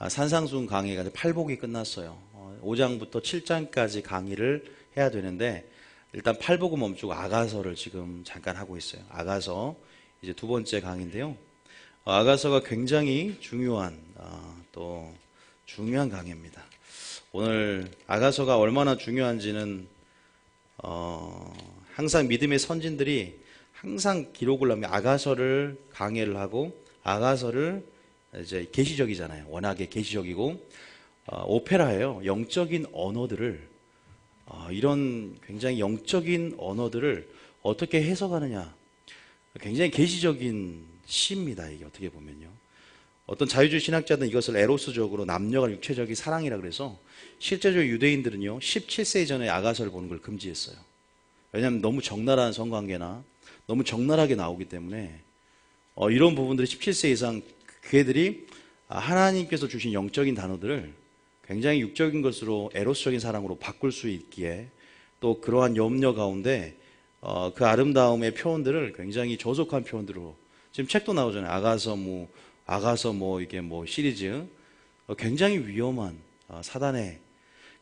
산상수훈 강의가 팔복이 끝났어요. 5장부터 7장까지 강의를 해야 되는데 일단 팔복은 멈추고 아가서를 지금 잠깐 하고 있어요. 아가서 이제 두 번째 강의인데요. 아가서가 굉장히 중요한 또 중요한 강의입니다. 오늘 아가서가 얼마나 중요한지는 항상 믿음의 선진들이 항상 기록을 하면 아가서를 강의를 하고 아가서를 이제 계시적이잖아요. 워낙에 계시적이고 오페라예요. 영적인 언어들을 이런 굉장히 영적인 언어들을 어떻게 해석하느냐. 굉장히 계시적인 시입니다. 이게 어떻게 보면요. 어떤 자유주의 신학자들은 이것을 에로스적으로 남녀가 육체적인 사랑이라 그래서 실제적으로 유대인들은요 17세 이전에 아가서를 보는 걸 금지했어요. 왜냐하면 너무 적나라한 성관계나 너무 적나라하게 나오기 때문에 이런 부분들이 17세 이상 그 애들이 하나님께서 주신 영적인 단어들을 굉장히 육적인 것으로 에로스적인 사랑으로 바꿀 수 있기에 또 그러한 염려 가운데 그 아름다움의 표현들을 굉장히 저속한 표현들로 지금 책도 나오잖아요. 아가서 이게 시리즈 굉장히 위험한 사단의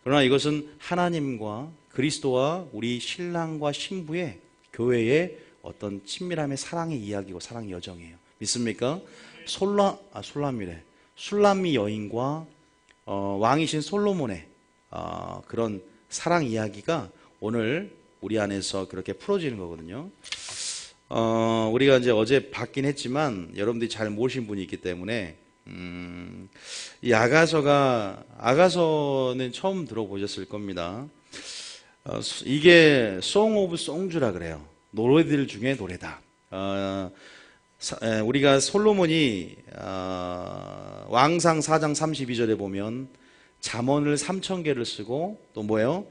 그러나 이것은 하나님과 그리스도와 우리 신랑과 신부의 교회의 어떤 친밀함의 사랑의 이야기고 사랑의 여정이에요. 믿습니까? 술람미 여인과 왕이신 솔로몬의 그런 사랑 이야기가 오늘 우리 안에서 그렇게 풀어지는 거거든요. 우리가 이제 어제 받긴 했지만 여러분들이 잘 모르신 분이 있기 때문에 이 아가서는 처음 들어보셨을 겁니다. 이게 Song of Songs라 그래요. 노래들 중에 노래다. 우리가 솔로몬이 왕상 4장 32절에 보면 잠언을 3000개를 쓰고 또 뭐예요?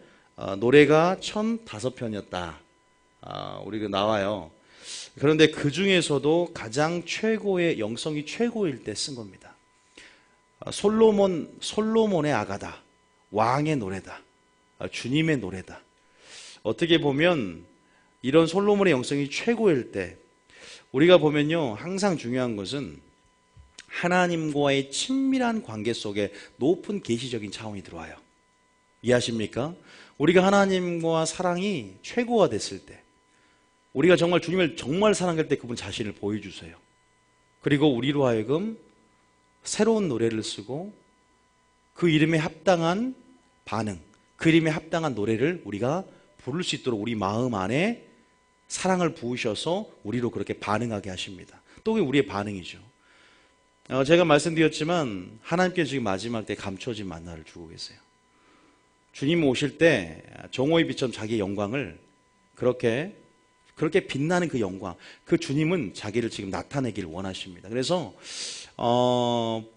노래가 1005편이었다. 우리가 나와요. 그런데 그 중에서도 가장 최고의 영성이 최고일 때 쓴 겁니다. 솔로몬의 아가다. 왕의 노래다. 주님의 노래다. 어떻게 보면 이런 솔로몬의 영성이 최고일 때 우리가 보면요 항상 중요한 것은 하나님과의 친밀한 관계 속에 높은 계시적인 차원이 들어와요. 이해하십니까? 우리가 하나님과 사랑이 최고가 됐을 때 우리가 정말 주님을 정말 사랑할 때 그분 자신을 보여주세요. 그리고 우리로 하여금 새로운 노래를 쓰고 그 이름에 합당한 반응, 그 이름에 합당한 노래를 우리가 부를 수 있도록 우리 마음 안에 사랑을 부으셔서 우리로 그렇게 반응하게 하십니다. 또 그게 우리의 반응이죠. 제가 말씀드렸지만 하나님께서 지금 마지막 때 감춰진 만나를 주고 계세요. 주님 오실 때 정오의 빛처럼 자기의 영광을 그렇게 빛나는 그 영광, 그 주님은 자기를 지금 나타내기를 원하십니다. 그래서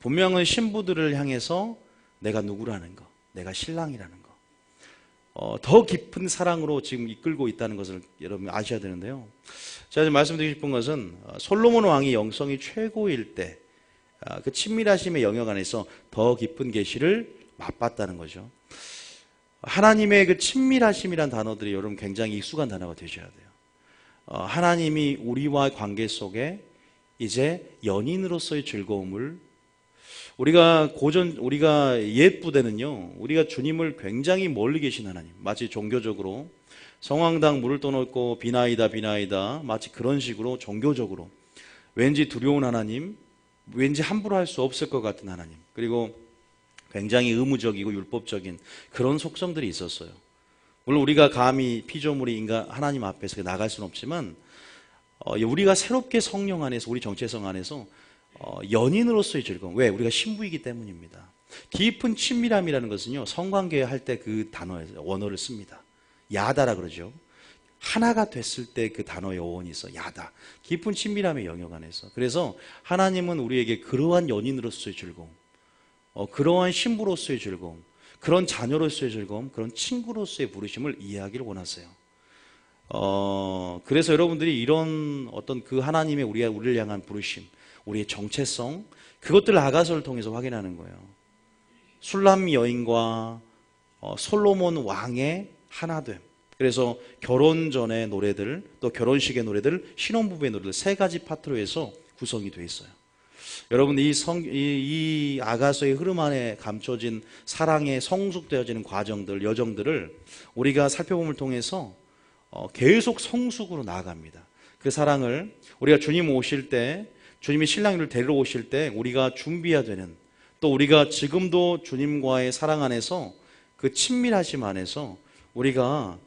분명은 신부들을 향해서 내가 누구라는 거, 내가 신랑이라는 거 더 깊은 사랑으로 지금 이끌고 있다는 것을 여러분 아셔야 되는데요. 제가 말씀드리고 싶은 것은 솔로몬 왕이 영성이 최고일 때 그 친밀하심의 영역 안에서 더 깊은 계시를 맛봤다는 거죠. 하나님의 그 친밀하심이란 단어들이 여러분 굉장히 익숙한 단어가 되셔야 돼요. 하나님이 우리와 관계 속에 이제 연인으로서의 즐거움을 우리가 옛 부대는요, 우리가 주님을 굉장히 멀리 계신 하나님, 마치 종교적으로 성황당 물을 떠놓고 비나이다 마치 그런 식으로 종교적으로 왠지 두려운 하나님, 왠지 함부로 할 수 없을 것 같은 하나님, 그리고 굉장히 의무적이고 율법적인 그런 속성들이 있었어요. 물론 우리가 감히 피조물이 하나님 앞에서 나갈 수는 없지만 우리가 새롭게 성령 안에서 우리 정체성 안에서 연인으로서의 즐거움. 왜? 우리가 신부이기 때문입니다. 깊은 친밀함이라는 것은요 성관계 할 때 그 단어에서 원어를 씁니다. 야다라 그러죠. 하나가 됐을 때 그 단어의 어원이 있어. 야다. 깊은 친밀함의 영역 안에서. 그래서 하나님은 우리에게 그러한 연인으로서의 즐거움, 그러한 신부로서의 즐거움, 그런 자녀로서의 즐거움, 그런 친구로서의 부르심을 이해하기를 원하세요. 그래서 여러분들이 이런 어떤 그 하나님의 우리를 향한 부르심, 우리의 정체성, 그것들을 아가서를 통해서 확인하는 거예요. 술람 여인과 솔로몬 왕의 하나됨. 그래서 결혼 전의 노래들, 또 결혼식의 노래들, 신혼부부의 노래들 세 가지 파트로 해서 구성이 되어 있어요. 여러분 이 아가서의 흐름 안에 감춰진 사랑의 성숙되어지는 과정들, 여정들을 우리가 살펴봄을 통해서 계속 성숙으로 나아갑니다. 그 사랑을 우리가 주님 오실 때, 주님이 신랑을 데리러 오실 때 우리가 준비해야 되는, 또 우리가 지금도 주님과의 사랑 안에서 그 친밀하심 안에서 우리가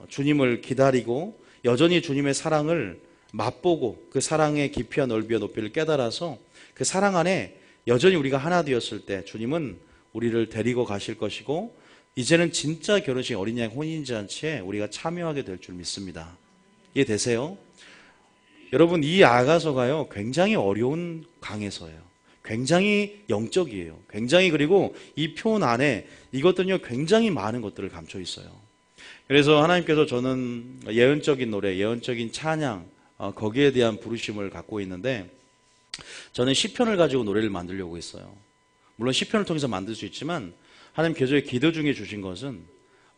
주님을 기다리고 여전히 주님의 사랑을 맛보고 그 사랑의 깊이와 넓이와 높이를 깨달아서 그 사랑 안에 여전히 우리가 하나 되었을 때 주님은 우리를 데리고 가실 것이고, 이제는 진짜 결혼식 어린 양 혼인잔치에 우리가 참여하게 될 줄 믿습니다. 이해되세요? 여러분, 이 아가서가요 굉장히 어려운 강해서예요. 굉장히 영적이에요. 굉장히, 그리고 이 표현 안에 이것들은요 굉장히 많은 것들을 감춰 있어요. 그래서 하나님께서 저는 예언적인 노래, 예언적인 찬양, 거기에 대한 부르심을 갖고 있는데, 저는 시편을 가지고 노래를 만들려고 했어요. 물론 시편을 통해서 만들 수 있지만 하나님께서 기도 중에 주신 것은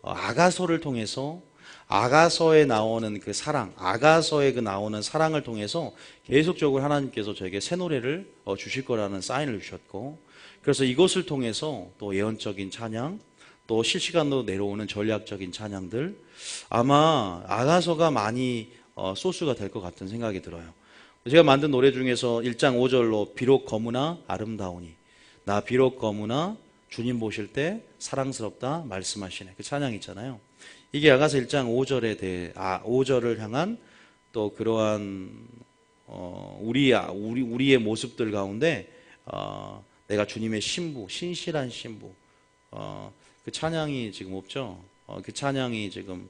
아가서를 통해서, 아가서에 나오는 그 사랑, 아가서에 그 나오는 사랑을 통해서 계속적으로 하나님께서 저에게 새 노래를 주실 거라는 사인을 주셨고, 그래서 이것을 통해서 또 예언적인 찬양, 또 실시간으로 내려오는 전략적인 찬양들, 아마 아가서가 많이 소스가 될 것 같은 생각이 들어요. 제가 만든 노래 중에서 1장 5절로 비록 거무나 아름다우니, 나 비록 거무나 주님 보실 때 사랑스럽다 말씀하시네, 그 찬양 있잖아요. 이게 아가서 1장 5절에 대해 5절을 향한 또 그러한 우리의 모습들 가운데 내가 주님의 신부, 신실한 신부, 그 찬양이 지금 없죠. 그 찬양이 지금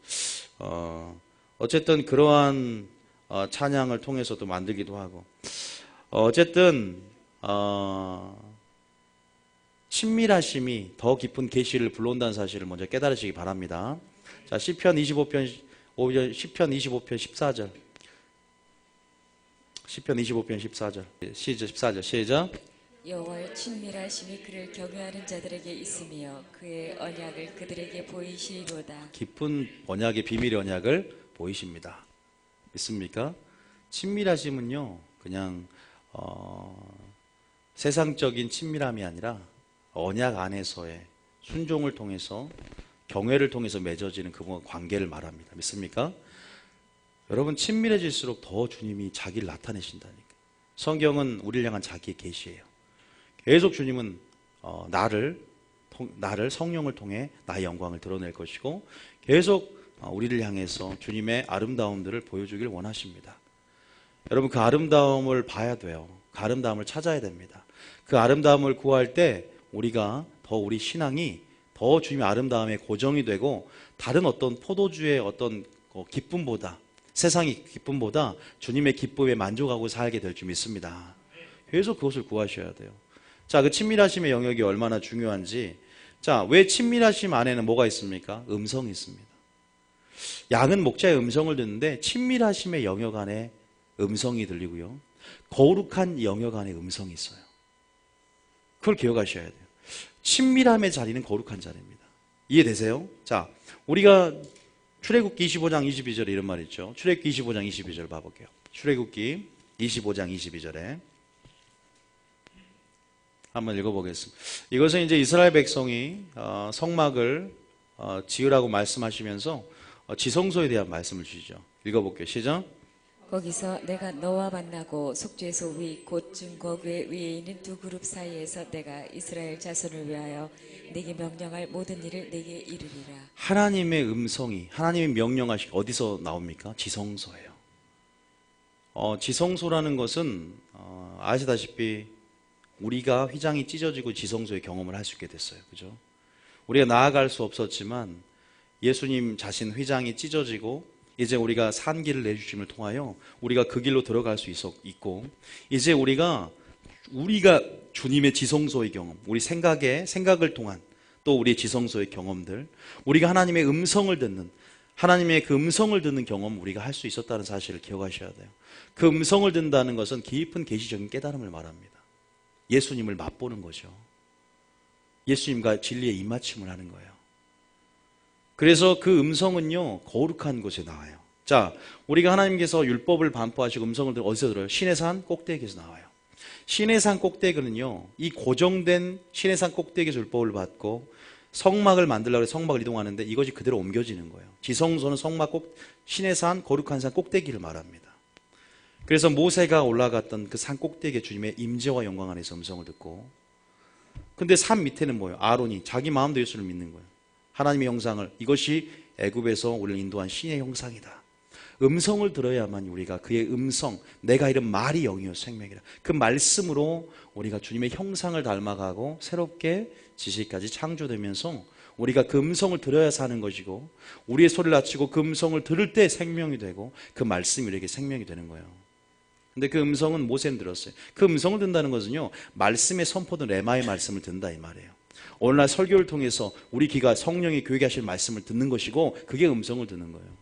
어쨌든 그러한 찬양을 통해서도 만들기도 하고, 어쨌든 친밀하심이 더 깊은 계시를 불러온다는 사실을 먼저 깨달으시기 바랍니다. 자, 시편 25편 14절. 시편 25편 14절. 14절 시작. 여호와의 친밀하심이 그를 경외하는 자들에게 있으며 그의 언약을 그들에게 보이시리로다. 깊은 언약의 비밀의 언약을 보이십니다. 믿습니까? 친밀하심은요 그냥 세상적인 친밀함이 아니라 언약 안에서의 순종을 통해서, 경외를 통해서 맺어지는 그분과 관계를 말합니다. 믿습니까? 여러분, 친밀해질수록 더 주님이 자기를 나타내신다니까. 성경은 우리를 향한 자기의 계시예요. 계속 주님은 나를 성령을 통해 나의 영광을 드러낼 것이고, 계속 우리를 향해서 주님의 아름다움들을 보여주길 원하십니다. 여러분, 그 아름다움을 봐야 돼요. 그 아름다움을 찾아야 됩니다. 그 아름다움을 구할 때 우리가 더, 우리 신앙이 더 주님의 아름다움에 고정이 되고, 다른 어떤 포도주의 어떤 기쁨보다, 세상의 기쁨보다 주님의 기쁨에 만족하고 살게 될 줄 믿습니다. 계속 그것을 구하셔야 돼요. 자, 그 친밀하심의 영역이 얼마나 중요한지. 자, 왜 친밀하심 안에는 뭐가 있습니까? 음성이 있습니다. 양은 목자의 음성을 듣는데 친밀하심의 영역 안에 음성이 들리고요, 거룩한 영역 안에 음성이 있어요. 그걸 기억하셔야 돼요. 친밀함의 자리는 거룩한 자리입니다. 이해되세요? 자, 우리가 출애굽기 25장 22절에 이런 말 있죠. 출애굽기 25장 22절 봐볼게요. 출애굽기 25장 22절에 한번 읽어보겠습니다. 이것은 이제 이스라엘 백성이 성막을 지으라고 말씀하시면서 지성소에 대한 말씀을 주시죠. 읽어볼게요. 시작. 거기서 내가 너와 만나고 속죄소 위 곧 증거궤 위에 있는 두 그룹 사이에서 내가 이스라엘 자손을 위하여 내게 명령할 모든 일을 내게 이르리라. 하나님의 음성이, 하나님이 명령하신 어디서 나옵니까? 지성소예요. 지성소라는 것은 아시다시피 우리가 휘장이 찢어지고 지성소의 경험을 할 수 있게 됐어요. 그죠? 우리가 나아갈 수 없었지만 예수님 자신 휘장이 찢어지고 이제 우리가 산 길을 내주심을 통하여 우리가 그 길로 들어갈 수 있고, 이제 우리가 주님의 지성소의 경험, 우리 생각을 통한 또 우리의 지성소의 경험들, 우리가 하나님의 음성을 듣는, 하나님의 그 음성을 듣는 경험 우리가 할 수 있었다는 사실을 기억하셔야 돼요. 그 음성을 듣는다는 것은 깊은 계시적인 깨달음을 말합니다. 예수님을 맛보는 거죠. 예수님과 진리의 입맞춤을 하는 거예요. 그래서 그 음성은요 거룩한 곳에 나와요. 자, 우리가 하나님께서 율법을 반포하시고 음성을 어디서 들어요? 시내산 꼭대기에서 나와요. 시내산 꼭대기는요, 이 고정된 시내산 꼭대기에서 율법을 받고 성막을 만들려고 해서 성막을 이동하는데 이것이 그대로 옮겨지는 거예요. 지성소는 시내산 거룩한 산 꼭대기를 말합니다. 그래서 모세가 올라갔던 그 산 꼭대기에 주님의 임재와 영광 안에서 음성을 듣고, 근데 산 밑에는 뭐예요? 아론이 자기 마음대로 예수를 믿는 거예요. 하나님의 형상을, 이것이 애굽에서 우리를 인도한 신의 형상이다. 음성을 들어야만 우리가 그의 음성, 내가 이런 말이 영이요 생명이라, 그 말씀으로 우리가 주님의 형상을 닮아가고 새롭게 지식까지 창조되면서 우리가 그 음성을 들어야 사는 것이고, 우리의 소리를 낮추고 그 음성을 들을 때 생명이 되고 그 말씀이 우리에게 생명이 되는 거예요. 근데 그 음성은 모세는 들었어요. 그 음성을 듣는다는 것은요, 말씀의 선포된 레마의 말씀을 듣는다 이 말이에요. 오늘날 설교를 통해서 우리 귀가 성령이 교회에 하실 말씀을 듣는 것이고, 그게 음성을 듣는 거예요.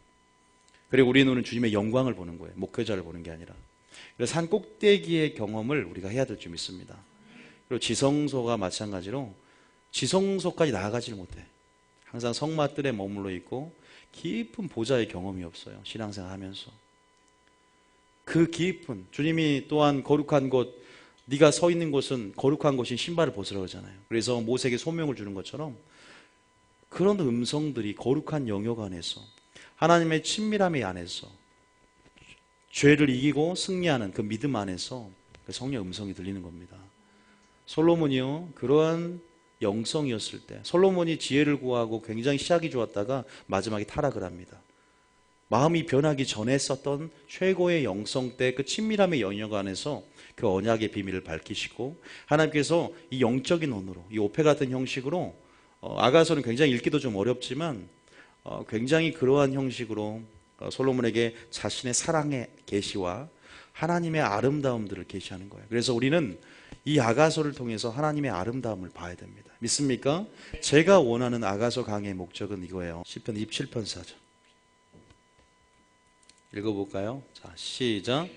그리고 우리 눈은 주님의 영광을 보는 거예요. 목회자를 보는 게 아니라. 그래서 산 꼭대기의 경험을 우리가 해야 될 줄 믿습니다. 그리고 지성소가 마찬가지로 지성소까지 나아가지를 못해. 항상 성막들에 머물러 있고 깊은 보좌의 경험이 없어요. 신앙생활 하면서. 그 깊은, 주님이 또한 거룩한 곳, 네가 서 있는 곳은 거룩한 곳인 신발을 벗으라 그러잖아요. 그래서 모세에게 소명을 주는 것처럼 그런 음성들이 거룩한 영역 안에서, 하나님의 친밀함의 안에서, 죄를 이기고 승리하는 그 믿음 안에서 그 성령 음성이 들리는 겁니다. 솔로몬이요, 그러한 영성이었을 때, 솔로몬이 지혜를 구하고 굉장히 시작이 좋았다가 마지막에 타락을 합니다. 마음이 변하기 전에 썼던 최고의 영성 때 그 친밀함의 영역 안에서 그 언약의 비밀을 밝히시고, 하나님께서 이 영적인 언어로, 이 오페 같은 형식으로, 아가서는 굉장히 읽기도 좀 어렵지만 굉장히 그러한 형식으로 솔로몬에게 자신의 사랑의 계시와 하나님의 아름다움들을 계시하는 거예요. 그래서 우리는 이 아가서를 통해서 하나님의 아름다움을 봐야 됩니다. 믿습니까? 제가 원하는 아가서 강의의 목적은 이거예요. 시편 27편 4절 읽어볼까요? 자, 시작.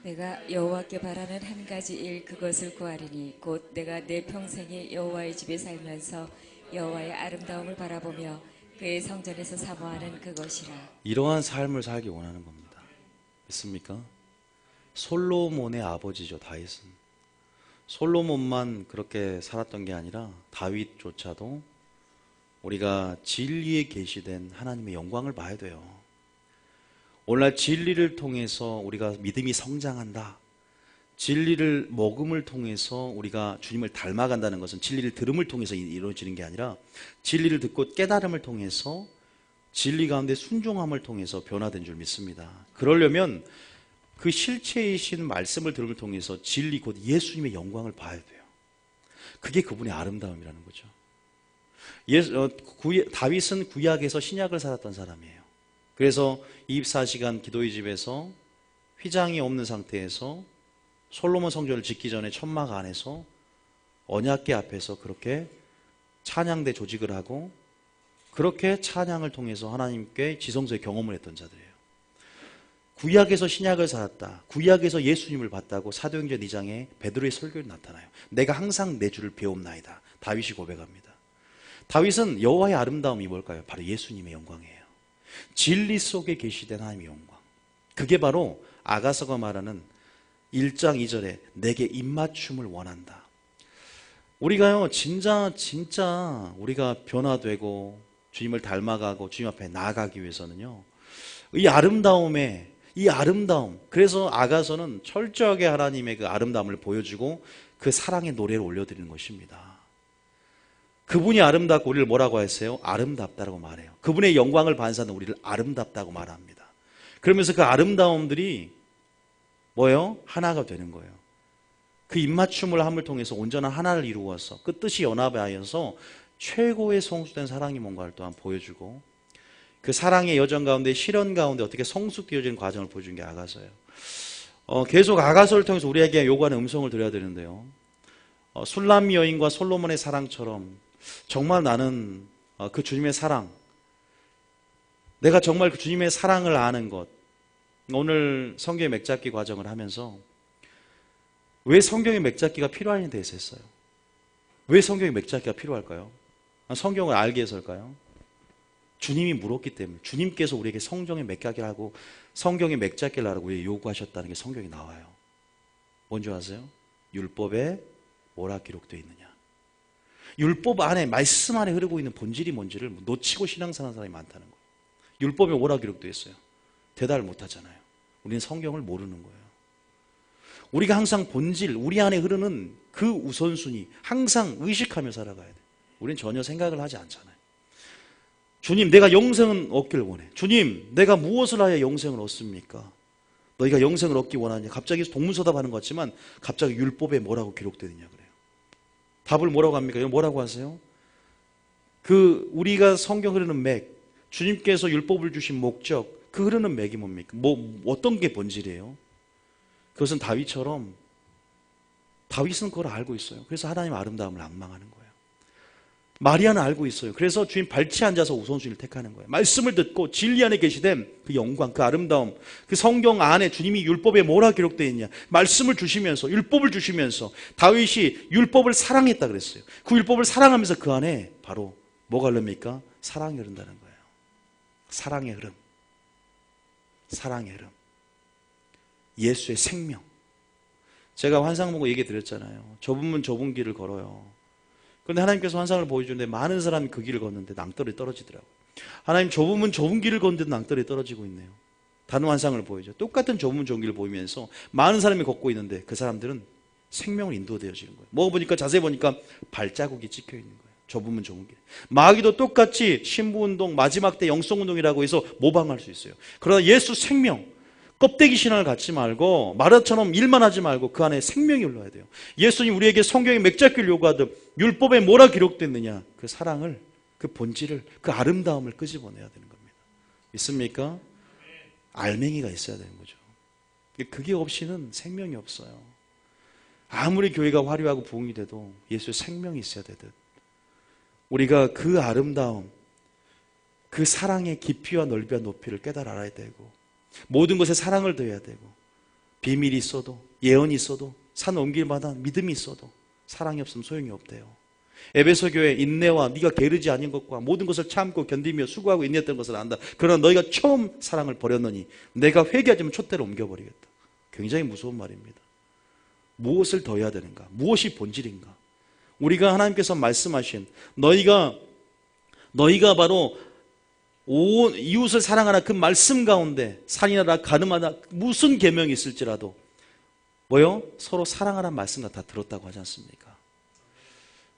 내가 여호와께 바라는 한 가지 일, 그것을 구하리니 곧 내가 내 평생에 여호와의 집에 살면서 여호와의 아름다움을 바라보며 그의 성전에서 사모하는 그것이라. 이러한 삶을 살기 원하는 겁니다. 믿습니까? 솔로몬의 아버지죠, 다윗은. 솔로몬만 그렇게 살았던 게 아니라 다윗조차도 우리가 진리에 계시된 하나님의 영광을 봐야 돼요. 오늘날 진리를 통해서 우리가 믿음이 성장한다. 진리를 먹음을 통해서 우리가 주님을 닮아간다는 것은 진리를 들음을 통해서 이루어지는 게 아니라 진리를 듣고 깨달음을 통해서, 진리 가운데 순종함을 통해서 변화된 줄 믿습니다. 그러려면 그 실체이신 말씀을 들음을 통해서 진리 곧 예수님의 영광을 봐야 돼요. 그게 그분의 아름다움이라는 거죠. 다윗은 구약에서 신약을 살았던 사람이에요. 그래서 24시간 기도의 집에서 휘장이 없는 상태에서 솔로몬 성전을 짓기 전에 천막 안에서 언약궤 앞에서 그렇게 찬양대 조직을 하고 그렇게 찬양을 통해서 하나님께 지성소의 경험을 했던 자들이에요. 구약에서 신약을 살았다. 구약에서 예수님을 봤다고 사도행전 2장에 베드로의 설교에 나타나요. 내가 항상 내 주를 배움나이다. 다윗이 고백합니다. 다윗은 여호와의 아름다움이 뭘까요? 바로 예수님의 영광이에요. 진리 속에 계시된 하나님의 영광. 그게 바로 아가서가 말하는 1장 2절에 내게 입맞춤을 원한다. 우리가요, 진짜 우리가 변화되고 주님을 닮아가고 주님 앞에 나아가기 위해서는요, 이 아름다움, 그래서 아가서는 철저하게 하나님의 그 아름다움을 보여주고 그 사랑의 노래를 올려드리는 것입니다. 그분이 아름답고 우리를 뭐라고 하세요? 아름답다라고 말해요. 그분의 영광을 반사하는 우리를 아름답다고 말합니다. 그러면서 그 아름다움들이 뭐예요? 하나가 되는 거예요. 그 입맞춤을 함을 통해서 온전한 하나를 이루어서 그 뜻이 연합하여서 최고의 성숙된 사랑이 뭔가를 또한 보여주고, 그 사랑의 여정 가운데 실현 가운데 어떻게 성숙되어지는 과정을 보여준 게 아가서예요. 계속 아가서를 통해서 우리에게 요구하는 음성을 드려야 되는데요, 술람 여인과 솔로몬의 사랑처럼 정말 나는 그 주님의 사랑, 내가 정말 그 주님의 사랑을 아는 것. 오늘 성경의 맥잡기 과정을 하면서 왜 성경의 맥잡기가 필요한지에 대해서 했어요. 왜 성경의 맥잡기가 필요할까요? 성경을 알기 위해서일까요? 주님이 물었기 때문에 주님께서 우리에게 성경의 맺자기를 하고 성경의 맺자기를 하라고 우리에게 요구하셨다는 게 성경에 나와요. 뭔지 아세요? 율법에 뭐라 기록되어 있느냐. 율법 안에 말씀 안에 흐르고 있는 본질이 뭔지를 놓치고 신앙생활하는 사람이 많다는 거예요. 율법에 뭐라 기록되어 있어요? 대답을 못하잖아요. 우리는 성경을 모르는 거예요. 우리가 항상 본질, 우리 안에 흐르는 그 우선순위 항상 의식하며 살아가야 돼요. 우리는 전혀 생각을 하지 않잖아요. 주님, 내가 영생을 얻기를 원해. 주님, 내가 무엇을 하여 영생을 얻습니까? 너희가 영생을 얻기 원하냐? 갑자기 동문서답하는 것 같지만 갑자기 율법에 뭐라고 기록되느냐 그래요. 답을 뭐라고 합니까? 이거 뭐라고 하세요? 우리가 성경 흐르는 맥, 주님께서 율법을 주신 목적, 그 흐르는 맥이 뭡니까? 어떤 게 본질이에요? 그것은 다윗은 그걸 알고 있어요. 그래서 하나님 아름다움을 앙망하는 거예요. 마리아는 알고 있어요. 그래서 주님 발치에 앉아서 우선순위를 택하는 거예요. 말씀을 듣고 진리 안에 계시된 그 영광, 그 아름다움, 그 성경 안에 주님이 율법에 뭐라 기록되어 있냐. 말씀을 주시면서, 율법을 주시면서 다윗이 율법을 사랑했다 그랬어요. 그 율법을 사랑하면서 그 안에 바로 뭐가 흐릅니까? 사랑이 흐른다는 거예요. 사랑의 흐름. 사랑의 흐름. 예수의 생명. 제가 환상 보고 얘기 드렸잖아요. 좁은 문 좁은 길을 걸어요. 그런데 하나님께서 환상을 보여주는데 많은 사람이 그 길을 걷는데 낭떠러지 떨어지더라고요. 하나님 좁은 문 좁은 길을 걷는데 낭떠러지 떨어지고 있네요. 다른 환상을 보여줘. 똑같은 좁은 문 좁은 길을 보이면서 많은 사람이 걷고 있는데 그 사람들은 생명을 인도되어지는 거예요. 뭐 보니까 자세히 보니까 발자국이 찍혀 있는 거예요. 좁은 문 좁은 길. 마귀도 똑같이 신부운동 마지막 때 영성운동이라고 해서 모방할 수 있어요. 그러나 예수 생명, 껍데기 신앙을 갖지 말고 마라처럼 일만 하지 말고 그 안에 생명이 흘러야 돼요. 예수님 우리에게 성경의 맥잡기를 요구하듯 율법에 뭐라 기록됐느냐, 그 사랑을, 그 본질을, 그 아름다움을 끄집어내야 되는 겁니다. 믿습니까? 알맹이가 있어야 되는 거죠. 그게 없이는 생명이 없어요. 아무리 교회가 화려하고 부흥이 돼도 예수의 생명이 있어야 되듯 우리가 그 아름다움, 그 사랑의 깊이와 넓이와 높이를 깨달아 알아야 되고 모든 것에 사랑을 더해야 되고 비밀이 있어도 예언이 있어도 산 옮길마다 믿음이 있어도 사랑이 없으면 소용이 없대요. 에베소 교회 인내와 네가 게으르지 아닌 것과 모든 것을 참고 견디며 수고하고 인내했던 것을 안다. 그러나 너희가 처음 사랑을 버렸느니 내가 회개하지만 촛대로 옮겨버리겠다. 굉장히 무서운 말입니다. 무엇을 더해야 되는가? 무엇이 본질인가? 우리가 하나님께서 말씀하신 너희가 바로 이웃을 사랑하라 그 말씀 가운데 산이나 가늠하다 무슨 계명이 있을지라도 뭐요? 서로 사랑하라는 말씀 다 들었다고 하지 않습니까?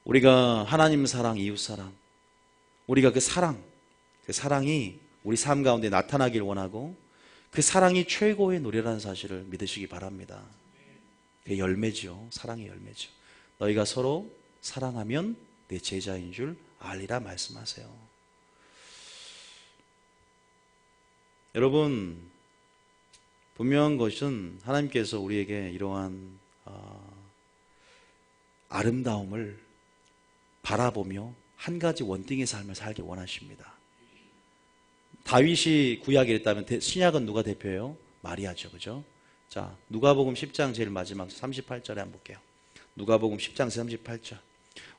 우리가 하나님 사랑, 이웃 사랑, 우리가 그 사랑이 우리 삶 가운데 나타나길 원하고 그 사랑이 최고의 노래라는 사실을 믿으시기 바랍니다. 그게 열매죠. 사랑의 열매죠. 너희가 서로 사랑하면 내 제자인 줄 알리라 말씀하세요. 여러분, 분명한 것은 하나님께서 우리에게 이러한 아름다움을 바라보며 한 가지 원띵의 삶을 살기 원하십니다. 다윗이 구약에 있다면 신약은 누가 대표예요? 마리아죠. 그죠? 자, 누가복음 10장 제일 마지막 38절에 한번 볼게요. 누가복음 10장 38절.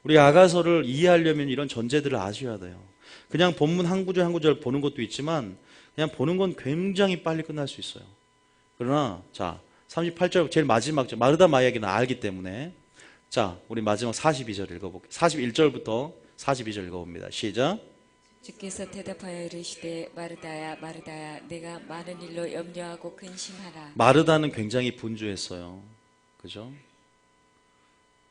우리 아가서를 이해하려면 이런 전제들을 아셔야 돼요. 그냥 본문 한 구절 한 구절 보는 것도 있지만 그냥 보는 건 굉장히 빨리 끝날 수 있어요. 그러나 자 38절 제일 마지막 절 마르다 마리아에게는 알기 때문에 자 우리 마지막 42절 읽어볼게요. 41절부터 42절 읽어봅니다. 시작. 주께서 대답하여 이르시되 마르다야 마르다야 내가 많은 일로 염려하고 근심하라. 마르다는 굉장히 분주했어요. 그죠?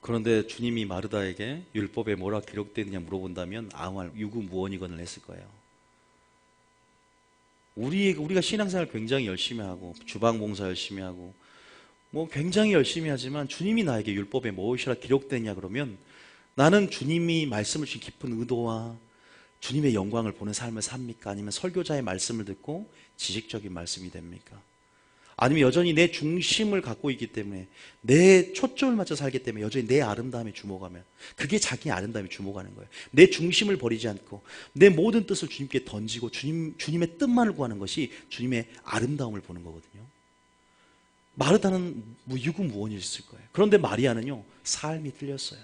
그런데 주님이 마르다에게 율법에 뭐라 기록되느냐 물어본다면 아무 말 유구무원이건을 했을 거예요. 우리가 신앙생활 굉장히 열심히 하고 주방 봉사 열심히 하고 뭐 굉장히 열심히 하지만 주님이 나에게 율법에 무엇이라 기록되냐 그러면 나는 주님이 말씀을 주신 깊은 의도와 주님의 영광을 보는 삶을 삽니까? 아니면 설교자의 말씀을 듣고 지식적인 말씀이 됩니까? 아니면 여전히 내 중심을 갖고 있기 때문에 내 초점을 맞춰 살기 때문에 여전히 내 아름다움에 주목하면 그게 자기 아름다움에 주목하는 거예요. 내 중심을 버리지 않고 내 모든 뜻을 주님께 던지고 주님의 뜻만을 구하는 것이 주님의 아름다움을 보는 거거든요. 마르다는 유구무원이었을 거예요. 그런데 마리아는요 삶이 틀렸어요.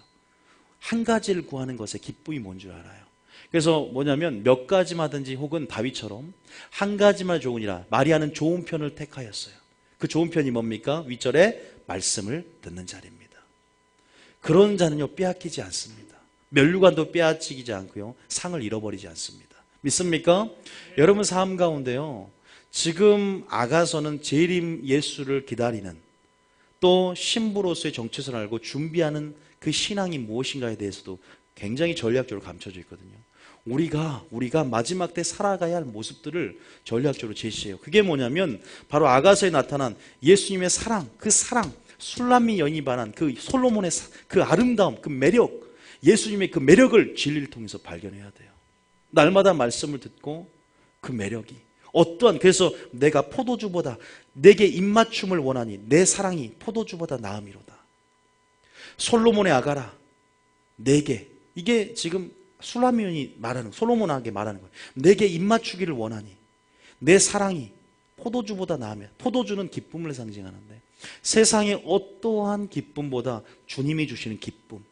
한 가지를 구하는 것에 기쁨이 뭔 줄 알아요. 그래서 뭐냐면 몇 가지마든지 혹은 다윗처럼 한 가지만 좋으니라 마리아는 좋은 편을 택하였어요. 그 좋은 편이 뭡니까? 윗절에 말씀을 듣는 자리입니다. 그런 자는요 빼앗기지 않습니다. 면류관도 빼앗기지 않고요 상을 잃어버리지 않습니다. 믿습니까? 여러분 삶 가운데요 지금 아가서는 재림 예수를 기다리는 또 신부로서의 정체성을 알고 준비하는 그 신앙이 무엇인가에 대해서도 굉장히 전략적으로 감춰져 있거든요. 우리가 마지막 때 살아가야 할 모습들을 전략적으로 제시해요. 그게 뭐냐면 바로 아가서에 나타난 예수님의 사랑, 그 사랑, 술람미 여인이 반한 그 솔로몬의 그 아름다움, 그 매력, 예수님의 그 매력을 진리를 통해서 발견해야 돼요. 날마다 말씀을 듣고 그 매력이 어떠한, 그래서 내가 포도주보다 내게 입맞춤을 원하니 내 사랑이 포도주보다 나음이로다. 솔로몬의 아가라 내게, 이게 지금 술라미온이 말하는, 솔로몬에게 말하는 거예요. 내게 입맞추기를 원하니 내 사랑이 포도주보다 나으면, 포도주는 기쁨을 상징하는데 세상의 어떠한 기쁨보다 주님이 주시는 기쁨,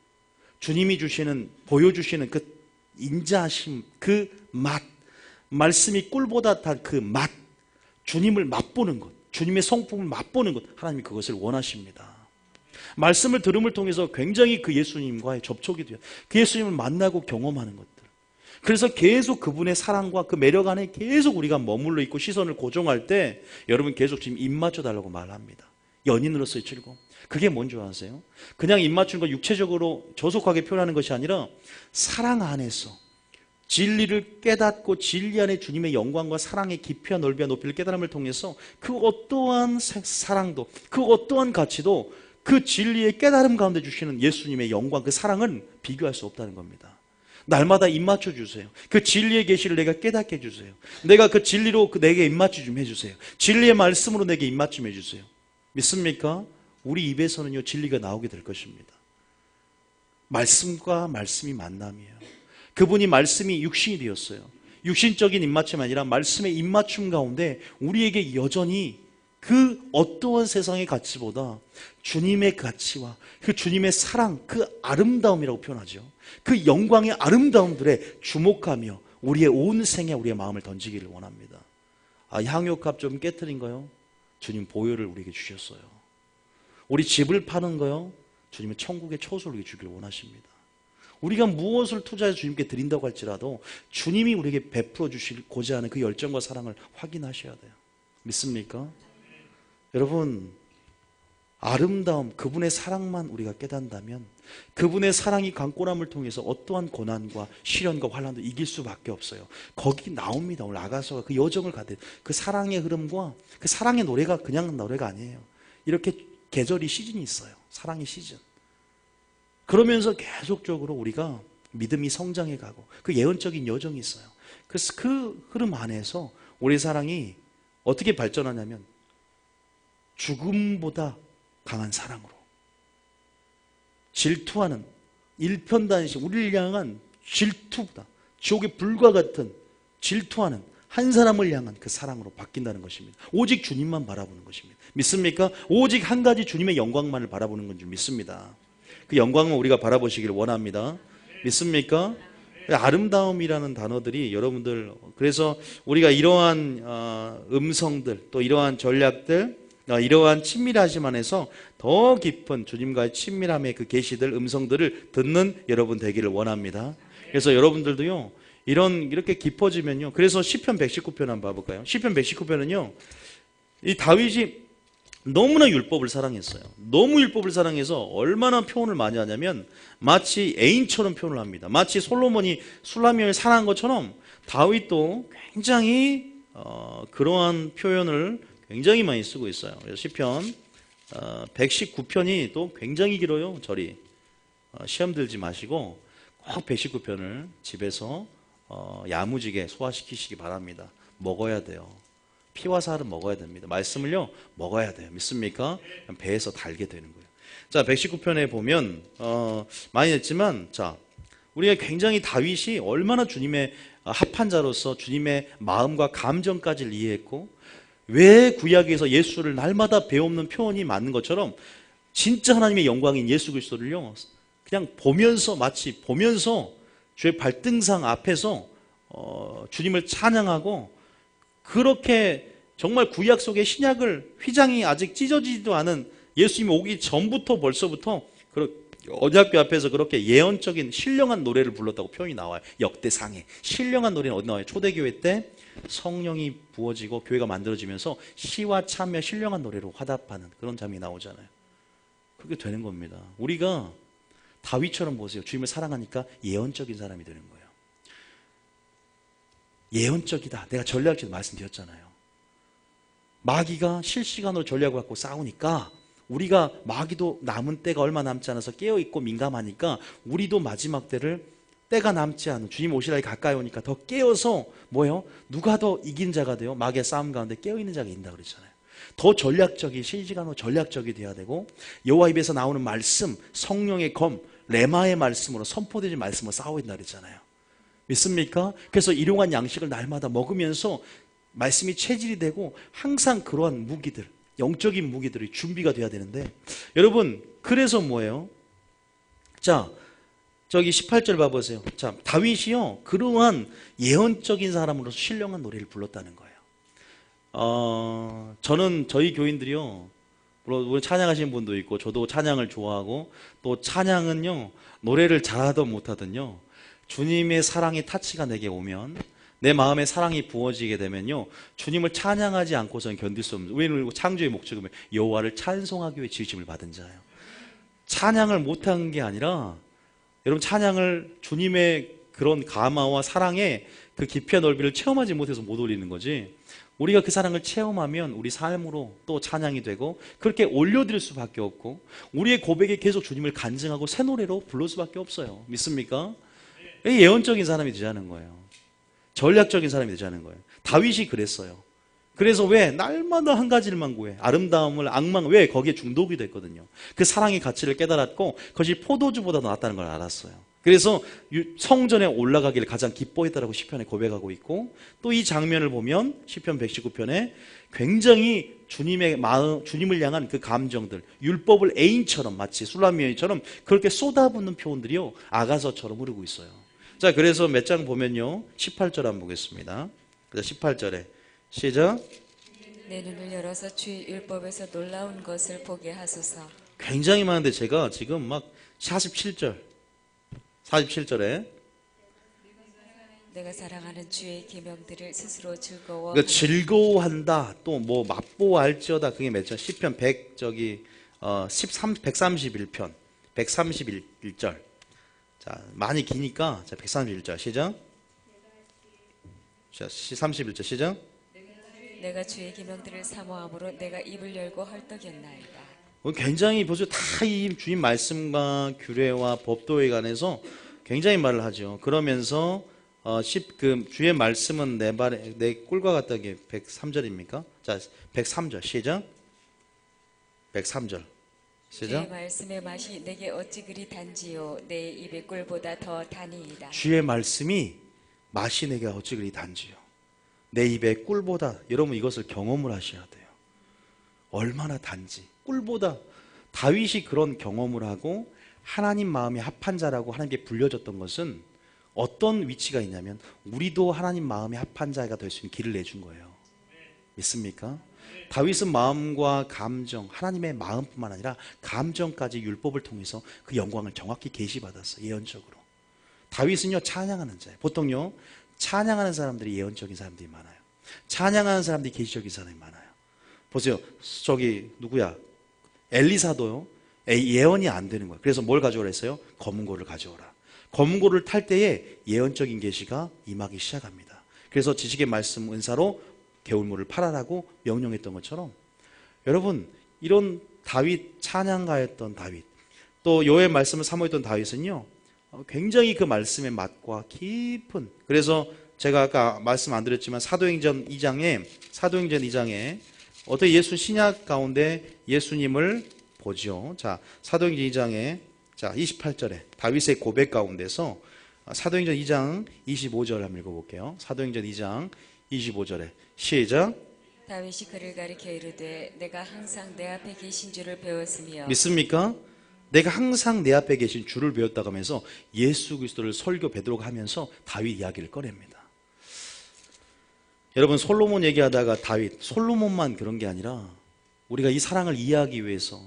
주님이 주시는, 보여주시는 그 인자하심, 그 맛, 말씀이 꿀보다 단 그 맛, 주님을 맛보는 것, 주님의 성품을 맛보는 것, 하나님이 그것을 원하십니다. 말씀을 들음을 통해서 굉장히 그 예수님과의 접촉이 돼요. 그 예수님을 만나고 경험하는 것들. 그래서 계속 그분의 사랑과 그 매력 안에 계속 우리가 머물러 있고 시선을 고정할 때 여러분 계속 지금 입맞춰 달라고 말합니다. 연인으로서의 즐거움. 그게 뭔지 아세요? 그냥 입맞추는 거 육체적으로 저속하게 표현하는 것이 아니라 사랑 안에서 진리를 깨닫고 진리 안에 주님의 영광과 사랑의 깊이와 넓이와 높이를 깨달음을 통해서 그 어떠한 사랑도, 그 어떠한 가치도 그 진리의 깨달음 가운데 주시는 예수님의 영광, 그 사랑은 비교할 수 없다는 겁니다. 날마다 입맞춰 주세요. 그 진리의 계시를 내가 깨닫게 해주세요. 내가 그 진리로 내게 입맞춤 좀 해주세요. 진리의 말씀으로 내게 입맞춤 해주세요. 믿습니까? 우리 입에서는요 진리가 나오게 될 것입니다. 말씀과 말씀이 만남이에요. 그분이 말씀이 육신이 되었어요. 육신적인 입맞춤이 아니라 말씀의 입맞춤 가운데 우리에게 여전히 그 어떠한 세상의 가치보다 주님의 가치와 그 주님의 사랑, 그 아름다움이라고 표현하죠. 그 영광의 아름다움들에 주목하며 우리의 온 생에 우리의 마음을 던지기를 원합니다. 향유값 좀 깨트린 거요? 주님 보혈을 우리에게 주셨어요. 우리 집을 파는 거요? 주님은 천국의 처소를 우리에게 주기를 원하십니다. 우리가 무엇을 투자해서 주님께 드린다고 할지라도 주님이 우리에게 베풀어 주시고자 하는 그 열정과 사랑을 확인하셔야 돼요. 믿습니까? 여러분, 아름다움, 그분의 사랑만 우리가 깨닫는다면 그분의 사랑이 강권함을 통해서 어떠한 고난과 시련과 환난도 이길 수밖에 없어요. 거기 나옵니다. 오늘 아가서가 그 여정을 가듯 그 사랑의 흐름과 그 사랑의 노래가 그냥 노래가 아니에요. 이렇게 계절이 시즌이 있어요. 사랑의 시즌. 그러면서 계속적으로 우리가 믿음이 성장해 가고 그 예언적인 여정이 있어요. 그래서 그 흐름 안에서 우리 사랑이 어떻게 발전하냐면 죽음보다 강한 사랑으로, 질투하는 일편단심, 우리를 향한 질투보다 지옥의 불과 같은 질투하는 한 사람을 향한 그 사랑으로 바뀐다는 것입니다. 오직 주님만 바라보는 것입니다. 믿습니까? 오직 한 가지 주님의 영광만을 바라보는 건 줄 믿습니다. 그 영광을 우리가 바라보시기를 원합니다. 믿습니까? 아름다움이라는 단어들이 여러분들, 그래서 우리가 이러한 음성들, 또 이러한 전략들, 이러한 친밀하심 안에서 더 깊은 주님과의 친밀함의 그 계시들, 음성들을 듣는 여러분 되기를 원합니다. 그래서 여러분들도요 이렇게 깊어지면요, 그래서 시편 119편 한번 봐볼까요? 시편 119편은요 이 다윗이 너무나 율법을 사랑했어요. 너무 율법을 사랑해서 얼마나 표현을 많이 하냐면 마치 애인처럼 표현을 합니다. 마치 솔로몬이 술라미온을 사랑한 것처럼 다윗도 굉장히 그러한 표현을 굉장히 많이 쓰고 있어요. 그래서 시편 119편이 또 굉장히 길어요. 저리 시험 들지 마시고 꼭 119편을 집에서 야무지게 소화시키시기 바랍니다. 먹어야 돼요. 피와 살은 먹어야 됩니다. 말씀을요 먹어야 돼요. 믿습니까? 배에서 달게 되는 거예요. 자, 119편에 보면 많이 했지만, 자, 우리가 굉장히 다윗이 얼마나 주님의 합한 자로서 주님의 마음과 감정까지 이해했고, 왜 구약에서 예수를 날마다 배없는 표현이 맞는 것처럼 진짜 하나님의 영광인 예수 그리스도를요 그냥 보면서, 마치 보면서 주의 발등상 앞에서 주님을 찬양하고 그렇게 정말 구약 속의 신약을 휘장이 아직 찢어지지도 않은 예수님이 오기 전부터 벌써부터 언약궤 앞에서 그렇게 예언적인 신령한 노래를 불렀다고 표현이 나와요. 역대상에. 신령한 노래는 어디 나와요? 초대교회 때 성령이 부어지고 교회가 만들어지면서 시와 참여 신령한 노래로 화답하는 그런 장면이 나오잖아요. 그렇게 되는 겁니다. 우리가 다윗처럼 보세요. 주님을 사랑하니까 예언적인 사람이 되는 거예요. 예언적이다. 내가 전략적으로 말씀드렸잖아요. 마귀가 실시간으로 전략을 갖고 싸우니까 우리가 마귀도 남은 때가 얼마 남지 않아서 깨어있고 민감하니까 우리도 마지막 때가 남지 않은 주님 오실 날이 가까이 오니까 더 깨어서 뭐예요? 누가 더 이긴 자가 돼요? 마귀의 싸움 가운데 깨어있는 자가 이긴다 그랬잖아요. 더 전략적이 실시간으로 전략적이 돼야 되고 여호와 입에서 나오는 말씀 성령의 검 레마의 말씀으로 선포되는 말씀으로 싸워야 된다 그랬잖아요. 믿습니까? 그래서 일용한 양식을 날마다 먹으면서 말씀이 체질이 되고 항상 그러한 무기들 영적인 무기들이 준비가 돼야 되는데 여러분 그래서 뭐예요? 자 저기 18절 봐보세요. 자 다윗이요 그러한 예언적인 사람으로서 신령한 노래를 불렀다는 거예요. 저는 저희 교인들이요 물론 찬양하시는 분도 있고 저도 찬양을 좋아하고 또 찬양은요 노래를 잘하든 못하든요 주님의 사랑의 타치가 내게 오면 내 마음에 사랑이 부어지게 되면요 주님을 찬양하지 않고서는 견딜 수 없는 왜냐하면 창조의 목적은 여호와를 찬송하기 위해 지으심을 받은 자예요. 찬양을 못한 게 아니라 여러분 찬양을 주님의 그런 감화와 사랑의 그 깊이와 넓이를 체험하지 못해서 못 올리는 거지 우리가 그 사랑을 체험하면 우리 삶으로 또 찬양이 되고 그렇게 올려드릴 수밖에 없고 우리의 고백에 계속 주님을 간증하고 새 노래로 부를 수밖에 없어요. 믿습니까? 예언적인 사람이 되자는 거예요. 전략적인 사람이 되자는 거예요. 다윗이 그랬어요. 그래서 왜? 날마다 한 가지를만 구해. 아름다움을 왜? 거기에 중독이 됐거든요. 그 사랑의 가치를 깨달았고 그것이 포도주보다 낫다는 걸 알았어요. 그래서 성전에 올라가기를 가장 기뻐했다라고 시편에 고백하고 있고 또 이 장면을 보면 시편 119편에 굉장히 주님의 마음, 주님을 향한 그 감정들 율법을 애인처럼 마치 술라미처럼 그렇게 쏟아붓는 표현들이요 아가서처럼 흐르고 있어요. 자 그래서 몇 장 보면요 18절 한번 보겠습니다. 18절에 시작. 내 눈을 열어서 주의 율법에서 놀라운 것을 보게 하소서. 굉장히 많은데 제가 지금 막 47절에 내가 사랑하는 주의 계명들을 스스로 즐거워. 그러니까 즐거워한다. 또 뭐 맛보할지어다. 그게 몇 절? 시편 131편 131절. 자 많이 기니까 자 131절 시작. 자 31절 시작. 내가 주의 계명들을 사모함으로 내가 입을 열고 헐떡였나이다. 굉장히 보세요. 다 이 주님 말씀과 규례와 법도에 관해서 굉장히 말을 하죠. 그러면서 그 주의 말씀은 내 꿀과 같다게 103절입니까? 자 103절 시작. 103절 시작. 주의 말씀의 맛이 내게 어찌 그리 단지요 내 입의 꿀보다 더 다니이다. 주의 말씀이 맛이 내게 어찌 그리 단지요 내 입의 꿀보다. 여러분 이것을 경험을 하셔야 돼요. 얼마나 단지 꿀보다. 다윗이 그런 경험을 하고 하나님 마음에 합한 자라고 하나님께 불려졌던 것은 어떤 위치가 있냐면 우리도 하나님 마음에 합한 자가 될 수 있는 길을 내준 거예요. 믿습니까? 다윗은 마음과 감정, 하나님의 마음뿐만 아니라 감정까지 율법을 통해서 그 영광을 정확히 계시받았어요. 예언적으로. 다윗은요 찬양하는 자예요. 보통요 찬양하는 사람들이 예언적인 사람들이 많아요. 찬양하는 사람들이 계시적인 사람이 많아요. 보세요. 저기 누구야? 엘리사도요. 예언이 안 되는 거예요. 그래서 뭘 가져오라 했어요? 검은고를 가져오라. 검은고를 탈 때에 예언적인 계시가 임하기 시작합니다. 그래서 지식의 말씀 은사로 개울물을 팔아라고 명령했던 것처럼 여러분 이런 다윗 찬양가였던 다윗 또 여호와의 말씀을 사모했던 다윗은요 굉장히 그 말씀의 맛과 깊은 그래서 제가 아까 말씀 안 드렸지만 사도행전 2장에 어떻게 예수 신약 가운데 예수님을 보죠. 자 사도행전 2장에 자 28절에 다윗의 고백 가운데서 사도행전 2장 25절 한번 읽어볼게요. 사도행전 2장 25절에 시작. 다윗이 그를 가리켜 이르되 내가 항상 내 앞에 계신 줄을 배웠으며. 믿습니까? 내가 항상 내 앞에 계신 주를 배웠다고 하면서 예수 그리스도를 설교 베드로가 하면서 다윗 이야기를 꺼냅니다. 여러분, 솔로몬 얘기하다가 다윗, 솔로몬만 그런 게 아니라 우리가 이 사랑을 이해하기 위해서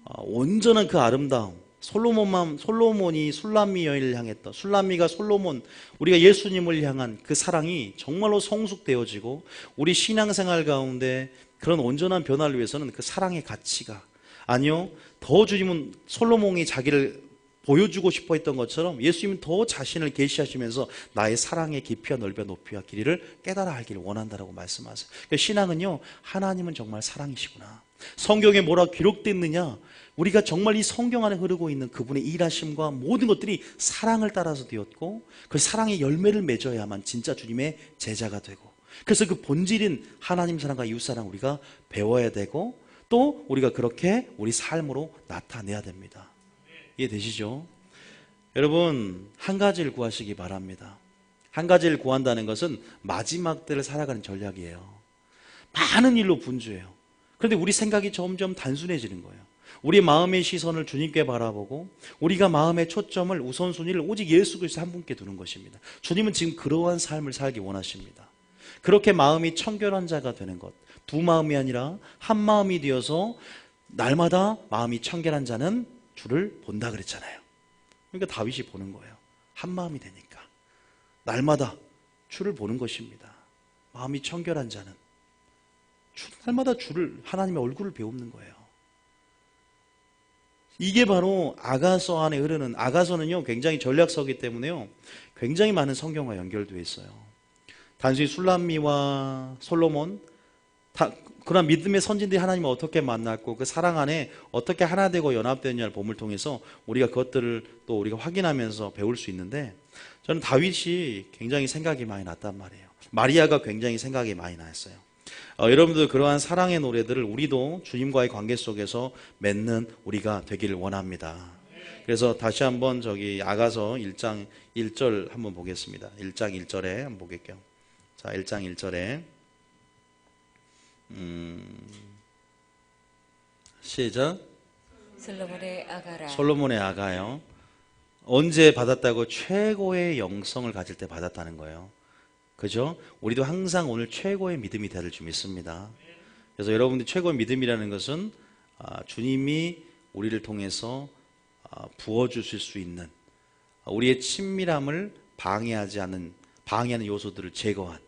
온전한 그 아름다움, 솔로몬이 술람미 여인을 향했던, 술람미가 솔로몬, 우리가 예수님을 향한 그 사랑이 정말로 성숙되어지고 우리 신앙생활 가운데 그런 온전한 변화를 위해서는 그 사랑의 가치가, 아니요, 더 주님은 솔로몬이 자기를 보여주고 싶어 했던 것처럼 예수님은 더 자신을 계시하시면서 나의 사랑의 깊이와 넓이와 높이와 길이를 깨달아 알기를 원한다라고 말씀하세요. 그러니까 신앙은요, 하나님은 정말 사랑이시구나. 성경에 뭐라 기록되어 있느냐, 우리가 정말 이 성경 안에 흐르고 있는 그분의 일하심과 모든 것들이 사랑을 따라서 되었고 그 사랑의 열매를 맺어야만 진짜 주님의 제자가 되고, 그래서 그 본질인 하나님 사랑과 이웃 사랑 우리가 배워야 되고 또 우리가 그렇게 우리 삶으로 나타내야 됩니다. 이해되시죠? 여러분, 한 가지를 구하시기 바랍니다. 한 가지를 구한다는 것은 마지막 때를 살아가는 전략이에요. 많은 일로 분주해요. 그런데 우리 생각이 점점 단순해지는 거예요. 우리 마음의 시선을 주님께 바라보고 우리가 마음의 초점을 우선순위를 오직 예수 그리스도 한 분께 두는 것입니다. 주님은 지금 그러한 삶을 살기 원하십니다. 그렇게 마음이 청결한 자가 되는 것, 두 마음이 아니라 한 마음이 되어서 날마다 마음이 청결한 자는 주를 본다 그랬잖아요. 그러니까 다윗이 보는 거예요. 한 마음이 되니까 날마다 주를 보는 것입니다. 마음이 청결한 자는 날마다 주를, 하나님의 얼굴을 배우는 거예요. 이게 바로 아가서 안에 흐르는, 아가서는요 굉장히 전략서기 때문에요 굉장히 많은 성경과 연결되어 있어요. 단순히 술람미와 솔로몬, 그런 믿음의 선진들이 하나님을 어떻게 만났고 그 사랑 안에 어떻게 하나 되고 연합되느냐를 봄을 통해서 우리가 그것들을 또 우리가 확인하면서 배울 수 있는데, 저는 다윗이 굉장히 생각이 많이 났단 말이에요. 마리아가 굉장히 생각이 많이 났어요. 여러분들 그러한 사랑의 노래들을 우리도 주님과의 관계 속에서 맺는 우리가 되기를 원합니다. 그래서 다시 한번 저기 아가서 1장 1절 한번 보겠습니다. 1장 1절에 한번 보겠게요. 자, 1장 1절에 시작. 솔로몬의 아가요. 언제 받았다고? 최고의 영성을 가질 때 받았다는 거예요. 그죠? 우리도 항상 오늘 최고의 믿음이 되를 줄 믿습니다. 그래서 여러분들 최고의 믿음이라는 것은 주님이 우리를 통해서 부어주실 수 있는, 우리의 친밀함을 방해하는 요소들을 제거한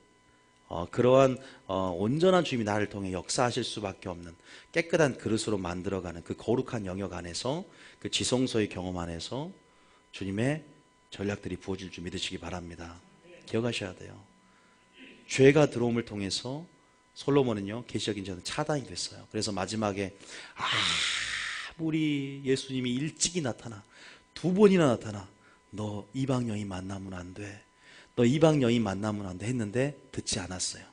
그러한 온전한 주님이 나를 통해 역사하실 수밖에 없는 깨끗한 그릇으로 만들어가는 그 거룩한 영역 안에서, 그 지성소의 경험 안에서 주님의 전략들이 부어질 줄 믿으시기 바랍니다. 기억하셔야 돼요. 죄가 들어옴을 통해서 솔로몬은요 계시적인 자는 차단이 됐어요. 그래서 마지막에 우리 예수님이 일찍이 나타나, 두 번이나 나타나, 너 이방 여인 만나면 안 돼, 너 이방 여인 만나면 안 돼 했는데 듣지 않았어요.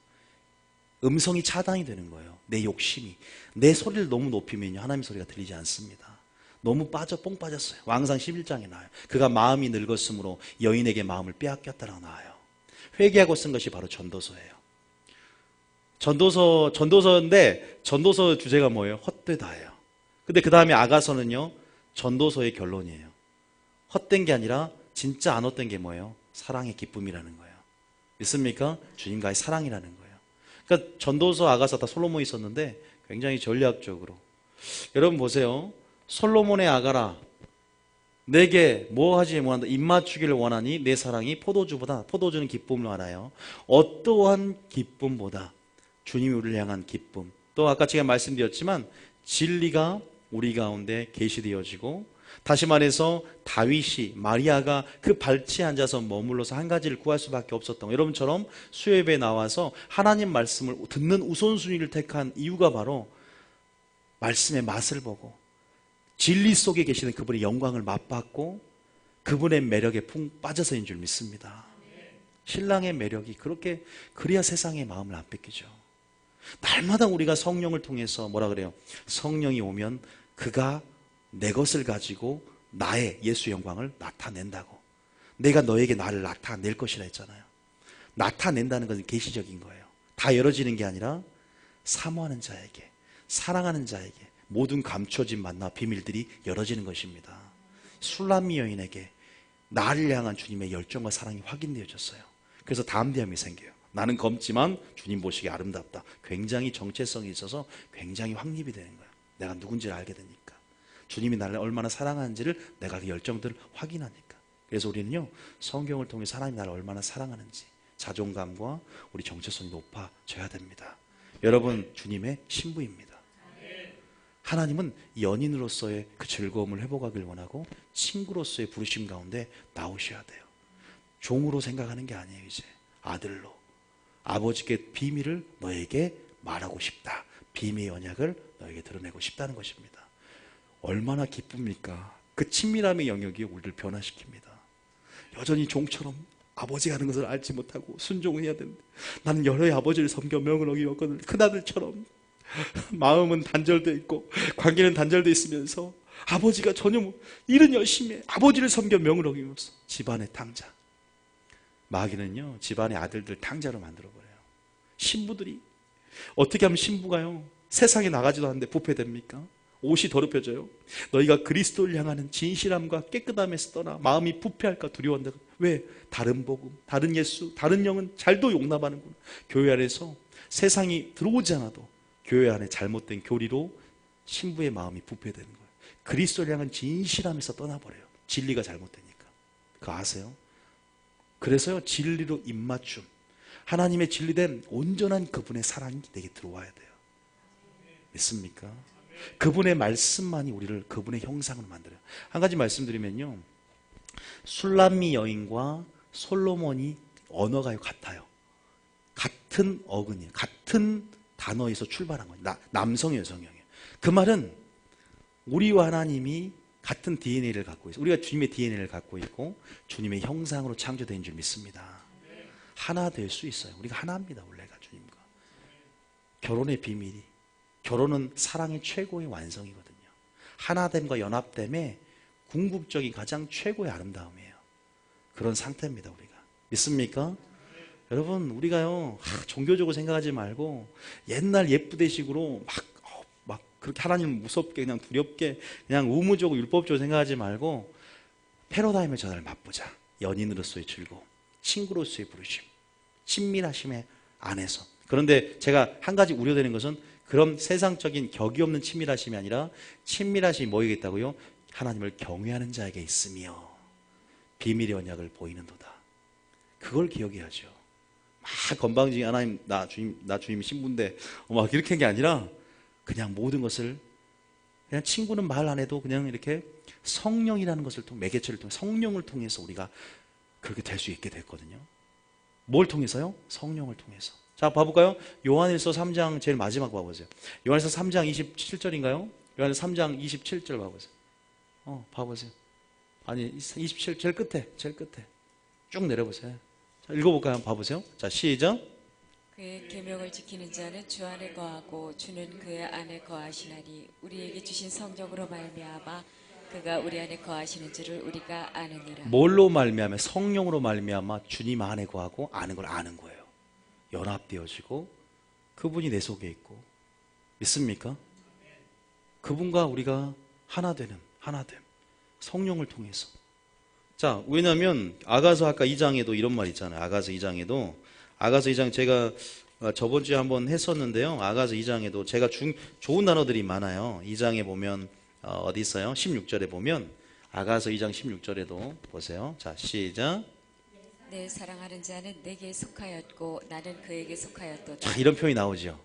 음성이 차단이 되는 거예요. 내 욕심이, 내 소리를 너무 높이면요 하나님 소리가 들리지 않습니다. 너무 뽕 빠졌어요. 왕상 11장에 나와요. 그가 마음이 늙었으므로 여인에게 마음을 빼앗겼다라고 나와요. 회개하고 쓴 것이 바로 전도서예요. 전도서인데 전도서 주제가 뭐예요? 헛되다예요. 근데 그 다음에 아가서는요 전도서의 결론이에요. 헛된 게 아니라 진짜 안 헛된 게 뭐예요? 사랑의 기쁨이라는 거예요. 믿습니까? 주님과의 사랑이라는 거예요. 그러니까 전도서, 아가서 다 솔로몬이 있었는데 굉장히 전략적으로, 여러분 보세요. 솔로몬의 아가라, 내게 뭐 하지 원한다? 입 맞추기를 원하니 내 사랑이 포도주는 기쁨을 알아요. 어떠한 기쁨보다 주님이 우리를 향한 기쁨, 또 아까 제가 말씀드렸지만 진리가 우리 가운데 계시되어지고, 다시 말해서 다윗이, 마리아가 그 발치에 앉아서 머물러서 한 가지를 구할 수밖에 없었던, 여러분처럼 수협에 나와서 하나님 말씀을 듣는 우선순위를 택한 이유가 바로 말씀의 맛을 보고 진리 속에 계시는 그분의 영광을 맛봤고 그분의 매력에 푹 빠져서인 줄 믿습니다. 신랑의 매력이 그래야 세상의 마음을 안 뺏기죠. 날마다 우리가 성령을 통해서 뭐라 그래요? 성령이 오면 그가 내 것을 가지고 나의 예수 영광을 나타낸다고. 내가 너에게 나를 나타낼 것이라 했잖아요. 나타낸다는 것은 계시적인 거예요. 다 열어지는 게 아니라 사모하는 자에게, 사랑하는 자에게, 모든 감춰진 만나 비밀들이 열어지는 것입니다. 술람미 여인에게 나를 향한 주님의 열정과 사랑이 확인되어졌어요. 그래서 담대함이 생겨요. 나는 검지만 주님 보시기에 아름답다. 굉장히 정체성이 있어서 굉장히 확립이 되는 거예요. 내가 누군지를 알게 되니까. 주님이 나를 얼마나 사랑하는지를 내가 그 열정들을 확인하니까. 그래서 우리는요, 성경을 통해서 하나님이 나를 얼마나 사랑하는지 자존감과 우리 정체성이 높아져야 됩니다. 여러분, 주님의 신부입니다. 하나님은 연인으로서의 그 즐거움을 회복하길 원하고 친구로서의 부르심 가운데 나오셔야 돼요. 종으로 생각하는 게 아니에요. 이제 아들로 아버지께 비밀을 너에게 말하고 싶다. 비밀의 언약을 너에게 드러내고 싶다는 것입니다. 얼마나 기쁩니까? 그 친밀함의 영역이 우리를 변화시킵니다. 여전히 종처럼 아버지가 하는 것을 알지 못하고 순종을 해야 되는데, 나는 여러의 아버지를 섬겨 명을 어기었거든. 큰아들처럼 마음은 단절되어 있고 관계는 단절되어 있으면서 아버지가 전혀 일은 열심히 해. 아버지를 섬겨 명을 어기면서 집안의 탕자. 마귀는요, 집안의 아들들 탕자로 만들어버려요. 신부들이 어떻게 하면 신부가요, 세상에 나가지도 않는데 부패됩니까? 옷이 더럽혀져요. 너희가 그리스도를 향하는 진실함과 깨끗함에서 떠나 마음이 부패할까 두려워한다. 왜? 다른 복음, 다른 예수, 다른 영은 잘도 용납하는구나. 교회 안에서 세상이 들어오지 않아도 교회 안에 잘못된 교리로 신부의 마음이 부패되는 거예요. 그리스도를 향한 진실함에서 떠나버려요. 진리가 잘못되니까. 그거 아세요? 그래서요, 진리로 입맞춤, 하나님의 진리된 온전한 그분의 사랑이 내게 들어와야 돼요. 믿습니까? 그분의 말씀만이 우리를 그분의 형상으로 만들어요. 한 가지 말씀드리면요, 술람미 여인과 솔로몬이 언어가 같아요. 같은 어근이에요. 같은 단어에서 출발한 거예요. 남성, 여성형이에요. 그 말은 우리와 하나님이 같은 DNA를 갖고 있어요. 우리가 주님의 DNA를 갖고 있고 주님의 형상으로 창조된 줄 믿습니다. 하나 될 수 있어요. 우리가 하나입니다. 원래가 주님과. 결혼의 비밀이, 결혼은 사랑의 최고의 완성이거든요. 하나됨과 연합됨의 궁극적인 가장 최고의 아름다움이에요. 그런 상태입니다. 우리가. 믿습니까? 여러분, 우리가요, 종교적으로 생각하지 말고 옛날 예쁘대식으로 막 그렇게 하나님 무섭게 그냥 두렵게 그냥 의무적으로 율법적으로 생각하지 말고 패러다임의 전환을 맛보자. 연인으로서의 즐거움, 친구로서의 부르심, 친밀하심의 안에서. 그런데 제가 한 가지 우려되는 것은 그런 세상적인 격이 없는 친밀하심이 아니라 친밀하심이 뭐에게 있다고요? 하나님을 경외하는 자에게 있으며 비밀의 언약을 보이는도다. 그걸 기억해야죠. 막 건방지게 하나님 나 주님 신부인데 막 이렇게 한 게 아니라 그냥 모든 것을 그냥 친구는 말 안 해도 그냥 이렇게 성령이라는 것을 통해 매개체를 통해 성령을 통해서 우리가 그렇게 될 수 있게 됐거든요. 뭘 통해서요? 성령을 통해서. 자, 봐볼까요? 요한일서 3장 제일 마지막 봐보세요. 요한일서 3장 27절인가요? 요한일서 3장 27절 봐보세요. 봐보세요. 아니 27 제일 끝에 쭉 내려보세요. 자, 읽어볼까요? 한번 봐보세요. 자, 시작. 그의 계명을 지키는 자는 주 안에 거하고 주는 그의 안에 거하시나니 우리에게 주신 성령으로 말미암아 그가 우리 안에 거하시는 줄을 우리가 아느니라. 뭘로 말미암아? 성령으로 말미암아 주님 안에 거하고 아는 걸 아는 거예요. 연합되어지고 그분이 내 속에 있고. 믿습니까? 그분과 우리가 하나됨. 성령을 통해서. 자, 왜냐하면 아가서 아까 2장에도 이런 말 있잖아요. 아가서 2장 제가 저번 주에 한번 했었는데요. 아가서 2장에도 제가 좋은 단어들이 많아요. 2장에 보면 어디 있어요? 16절에 보면 아가서 2장 16절에도 보세요. 자, 시작. 내 사랑하는 자는 내게 속하였고 나는 그에게 속하였도다. 자, 이런 표현이 나오죠.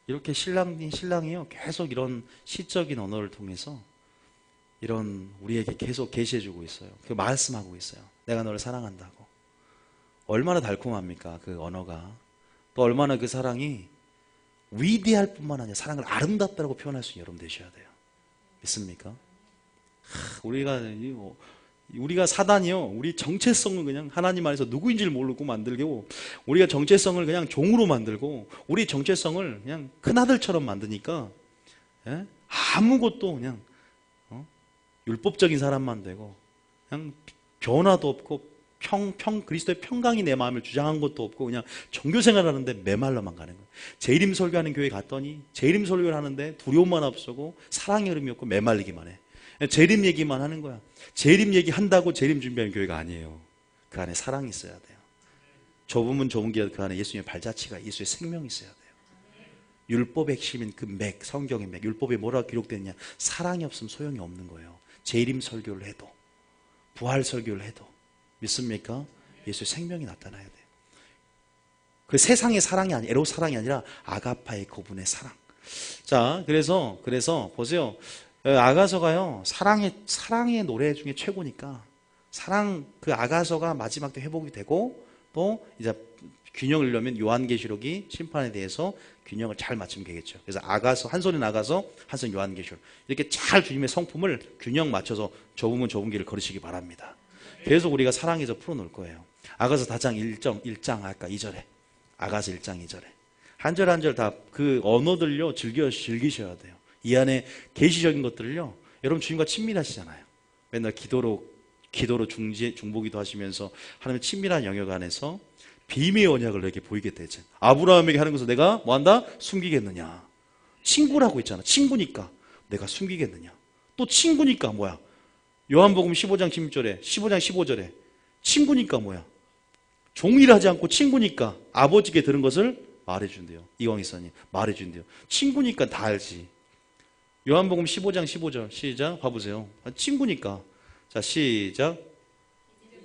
이렇게 신랑이요, 계속 이런 시적인 언어를 통해서 이런 우리에게 계속 계시해주고 있어요. 그 말씀하고 있어요. 내가 너를 사랑한다고. 얼마나 달콤합니까? 그 언어가. 또 얼마나 그 사랑이 위대할 뿐만 아니라 사랑을 아름답다고 표현할 수 있는 여러분 되셔야 돼요. 믿습니까? 우리가 사단이요, 우리 정체성을 그냥 하나님 안에서 누구인지를 모르고 만들고, 우리가 정체성을 그냥 종으로 만들고, 우리 정체성을 그냥 큰아들처럼 만드니까, 예? 아무것도 그냥 율법적인 사람만 되고, 그냥 변화도 없고 그리스도의 평강이 내 마음을 주장한 것도 없고 그냥 종교 생활하는데 메말라만 가는 거예요. 재림 설교하는 교회 갔더니 재림 설교를 하는데 두려움만 앞서고 사랑의 흐름이 없고 메말리기만 해. 재림 얘기만 하는 거야. 재림 얘기한다고 재림 준비하는 교회가 아니에요. 그 안에 사랑이 있어야 돼요. 좁으면 좁은 길 그 안에 예수님의 발자취가 예수의 생명이 있어야 돼요. 율법의 핵심인 그 맥, 성경의 맥, 율법에 뭐라고 기록되느냐, 사랑이 없으면 소용이 없는 거예요. 재림 설교를 해도 부활 설교를 해도 믿습니까? 예수의 생명이 나타나야 돼요. 그 세상의 사랑이 아니, 에로 사랑이 아니라 아가파의 그분의 사랑. 자, 그래서 보세요. 아가서가요, 사랑의 노래 중에 최고니까 그 아가서가 마지막 때 회복이 되고 또 이제 균형을 이루려면 요한계시록이 심판에 대해서 균형을 잘 맞추면 되겠죠. 그래서 아가서, 한 손은 아가서, 한 손은 요한계시록. 이렇게 잘 주님의 성품을 균형 맞춰서 좁으면 좁은 길을 걸으시기 바랍니다. 계속 우리가 사랑해서 풀어놓을 거예요. 아가서 4장 1장 아까 2절에. 아가서 1장 2절에. 한 절 한 절 다 그 언어들요, 즐기셔야 돼요. 이 안에 계시적인 것들을요, 여러분 주님과 친밀하시잖아요. 맨날 기도로 중보기도 하시면서 하나님의 친밀한 영역 안에서 비밀의 언약을 너에게 보이게 되지. 아브라함에게 하는 것을 내가 뭐한다? 숨기겠느냐. 친구라고 했잖아. 친구니까 내가 숨기겠느냐. 또 친구니까 뭐야? 요한복음 15장 15절에 친구니까 뭐야? 종일 하지 않고 친구니까 아버지께 들은 것을 말해준대요. 이광희사님 말해준대요. 친구니까 다 알지. 요한복음 15장 15절 시작 봐보세요. 친구니까. 자 시작.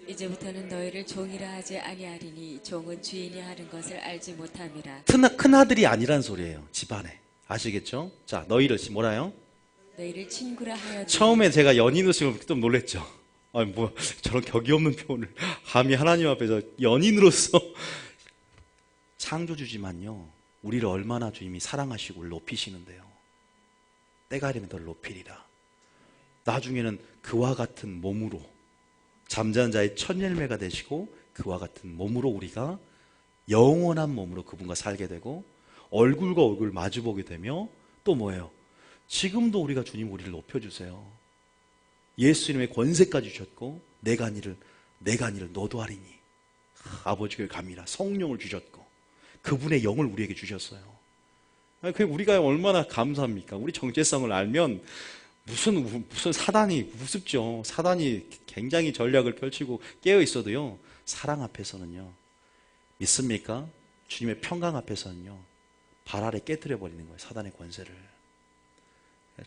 이제부터는 너희를 종이라 하지 아니하리니 종은 주인이 하는 것을 알지 못함이라. 큰아들이 아니란 소리예요. 집안에. 아시겠죠? 자, 너희를 뭐라요? 너희를 친구라 하여. 처음에 제가 연인으로 좀 놀랬죠. 아니 뭐 저런 격이 없는 표현을 감히 하나님 앞에서 연인으로서. 창조주지만요, 우리를 얼마나 주님이 사랑하시고 우리를 높이시는데요. 때가 이르면 너를 높이리라. 나중에는 그와 같은 몸으로 잠자는 자의 첫 열매가 되시고 그와 같은 몸으로 우리가 영원한 몸으로 그분과 살게 되고 얼굴과 얼굴 마주보게 되며 또 뭐예요? 지금도 우리가 주님 우리를 높여주세요. 예수님의 권세까지 주셨고 내가 아니를 너도 하리니 아버지께 감이라 성령을 주셨고 그분의 영을 우리에게 주셨어요. 그 우리가 얼마나 감사합니까? 우리 정체성을 알면 무슨 사단이 우습죠. 사단이 굉장히 전략을 펼치고 깨어 있어도요, 사랑 앞에서는요, 믿습니까? 주님의 평강 앞에서는요, 발 아래 깨뜨려 버리는 거예요. 사단의 권세를.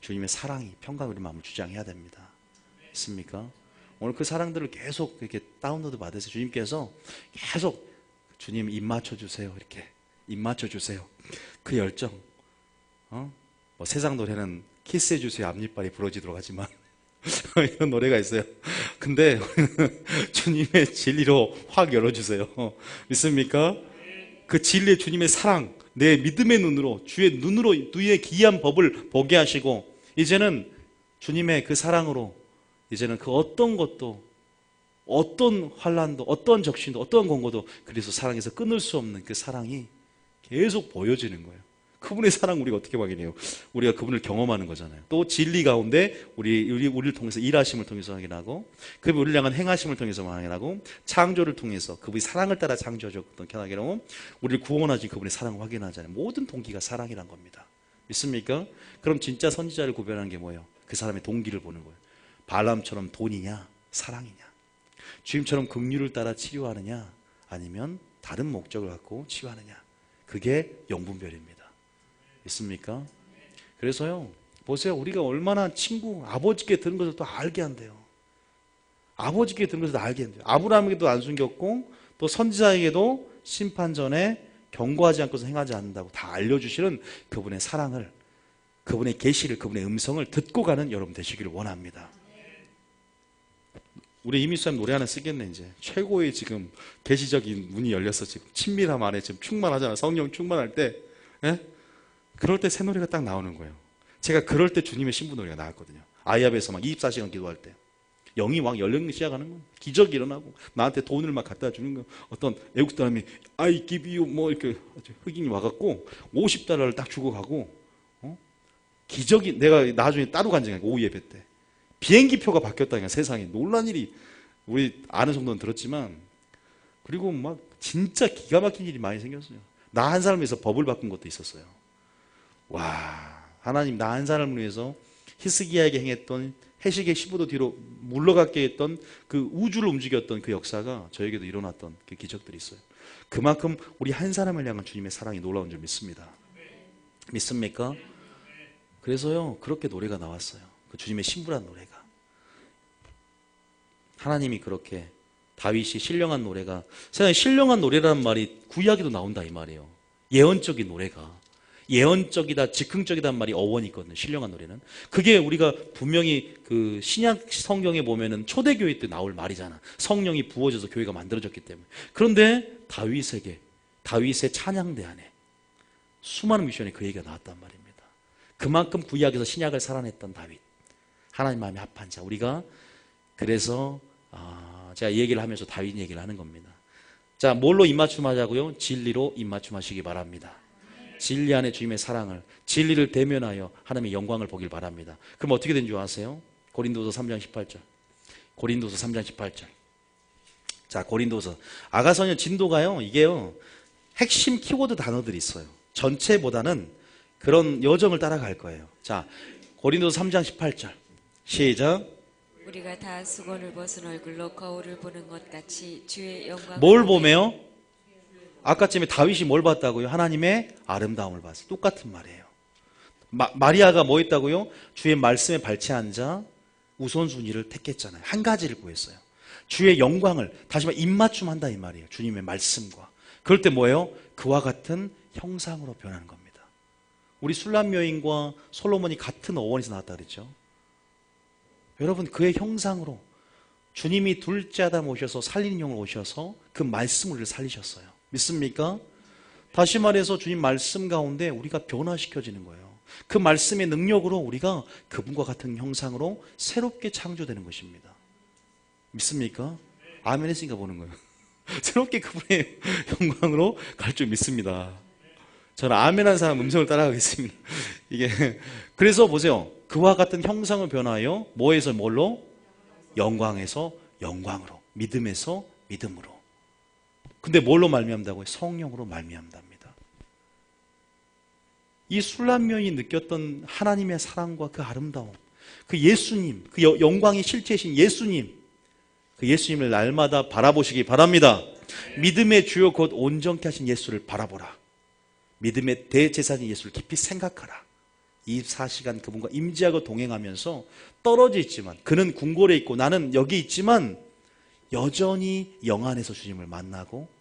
주님의 사랑이 평강 우리 마음을 주장해야 됩니다. 믿습니까? 오늘 그 사랑들을 계속 이렇게 다운로드 받으세요. 주님께서 계속 주님 입 맞춰 주세요. 이렇게 입 맞춰 주세요. 그 열정. 뭐 세상 노래는 키스해 주세요. 앞니빨이 부러지도록 하지만 이런 노래가 있어요. 근데 주님의 진리로 확 열어주세요. 믿습니까? 그 진리의 주님의 사랑, 내 믿음의 눈으로 주의 눈으로 누이의 기이한 법을 보게 하시고 이제는 주님의 그 사랑으로 이제는 그 어떤 것도 어떤 환난도 어떤 적신도 어떤 공고도 그리스도 사랑에서 끊을 수 없는 그 사랑이 계속 보여지는 거예요. 그분의 사랑 우리가 어떻게 확인해요? 우리가 그분을 경험하는 거잖아요. 또 진리 가운데 우리를 통해서 일하심을 통해서 확인하고 그분이 우리를 향한 행하심을 통해서 확인하고 창조를 통해서 그분이 사랑을 따라 창조하셨던 견하기로 우리를 구원하신 그분의 사랑을 확인하잖아요. 모든 동기가 사랑이란 겁니다. 믿습니까? 그럼 진짜 선지자를 구별하는 게 뭐예요? 그 사람의 동기를 보는 거예요. 발람처럼 돈이냐 사랑이냐, 주님처럼 긍휼을 따라 치료하느냐 아니면 다른 목적을 갖고 치유하느냐, 그게 영분별입니다. 있습니까? 그래서요, 보세요. 우리가 얼마나 아버지께 들은 것을 또 알게 한대요. 아버지께 들은 것을 알게 한대요. 아브라함에게도 안 숨겼고, 또 선지자에게도 심판 전에 경고하지 않고서 행하지 않는다고 다 알려주시는 그분의 사랑을, 그분의 계시를, 그분의 음성을 듣고 가는 여러분 되시기를 원합니다. 우리 이미수님 노래 하나 쓰겠네, 이제. 최고의 지금 계시적인 문이 열렸어, 지금. 친밀함 안에 지금 충만하잖아. 성령 충만할 때. 예? 그럴 때 새 노래가 딱 나오는 거예요. 제가 그럴 때 주님의 신부 노래가 나왔거든요. 아이압에서 막 24시간 기도할 때. 영이 막 열리기 시작하는 거예요. 기적이 일어나고, 나한테 돈을 막 갖다 주는 거예요. 어떤 애국 사람이, I give you, 뭐 이렇게 흑인이 와갖고, 50달러를 딱 주고 가고, 기적이, 내가 나중에 따로 간증하니까, 오후 예배 때. 비행기 표가 바뀌었다니까, 세상에. 놀란 일이. 우리 아는 정도는 들었지만, 그리고 막 진짜 기가 막힌 일이 많이 생겼어요. 나 한 사람을 위해서 법을 바꾼 것도 있었어요. 와, 하나님 나 한 사람을 위해서 히스기야에게 행했던 해시계 15도 뒤로 물러가게 했던 그 우주를 움직였던 그 역사가 저에게도 일어났던 그 기적들이 있어요. 그만큼 우리 한 사람을 향한 주님의 사랑이 놀라운 줄 믿습니다. 믿습니까? 그래서요, 그렇게 노래가 나왔어요. 그 주님의 신부란 노래가. 하나님이 그렇게 다윗이 신령한 노래가, 세상에 신령한 노래라는 말이 구약에도 나온다 이 말이에요. 예언적인 노래가. 예언적이다, 즉흥적이다는 말이 어원이 있거든요. 신령한 노래는. 그게 우리가 분명히 그 신약 성경에 보면은 초대교회 때 나올 말이잖아. 성령이 부어져서 교회가 만들어졌기 때문에. 그런데 다윗에게, 다윗의 찬양대 안에 수많은 미션에 그 얘기가 나왔단 말입니다. 그만큼 구약에서 신약을 살아냈던 다윗. 하나님 마음에 합한 자. 우리가 그래서 제가 이 얘기를 하면서 다윗 얘기를 하는 겁니다. 자, 뭘로 입맞춤하자고요? 진리로 입맞춤하시기 바랍니다. 진리 안에 주님의 사랑을, 진리를 대면하여 하나님의 영광을 보길 바랍니다. 그럼 어떻게 된 줄 아세요? 고린도서 3장 18절. 고린도서 3장 18절. 자, 고린도서. 아가서년 진도가요, 이게요, 핵심 키워드 단어들이 있어요. 전체보다는 그런 여정을 따라갈 거예요. 자, 고린도서 3장 18절. 시작. 우리가 다 수건을 벗은 얼굴로 거울을 보는 것 같이 주의 영광을 뭘 보며? 아까쯤에 다윗이 뭘 봤다고요? 하나님의 아름다움을 봤어요. 똑같은 말이에요. 마리아가 뭐 했다고요? 주의 말씀에 발치 앉아 우선순위를 택했잖아요. 한 가지를 구했어요. 주의 영광을 다시 말해 입맞춤한다 이 말이에요. 주님의 말씀과. 그럴 때 뭐예요? 그와 같은 형상으로 변하는 겁니다. 우리 술람 여인과 솔로몬이 같은 어원에서 나왔다 그랬죠. 여러분, 그의 형상으로 주님이 둘째 아담 오셔서 살리는 영을 오셔서 그 말씀을 살리셨어요. 믿습니까? 다시 말해서 주님 말씀 가운데 우리가 변화시켜지는 거예요. 그 말씀의 능력으로 우리가 그분과 같은 형상으로 새롭게 창조되는 것입니다. 믿습니까? 아멘 했으니까 보는 거예요. 새롭게 그분의 영광으로 갈 줄 믿습니다. 저는 아멘한 사람 음성을 따라가겠습니다. 이게 그래서 보세요. 그와 같은 형상을 변하여 뭐에서 뭘로? 영광에서 영광으로, 믿음에서 믿음으로. 근데 뭘로 말미암다고요? 성령으로 말미암답니다. 이 술람면이 느꼈던 하나님의 사랑과 그 아름다움, 그 예수님, 그 영광의 실체이신 예수님, 그 예수님을 날마다 바라보시기 바랍니다. 믿음의 주요 곧 온전케 하신 예수를 바라보라. 믿음의 대제사장인 예수를 깊이 생각하라. 24시간 그분과 임재하고 동행하면서 떨어져 있지만, 그는 궁궐에 있고 나는 여기 있지만 여전히 영 안에서 주님을 만나고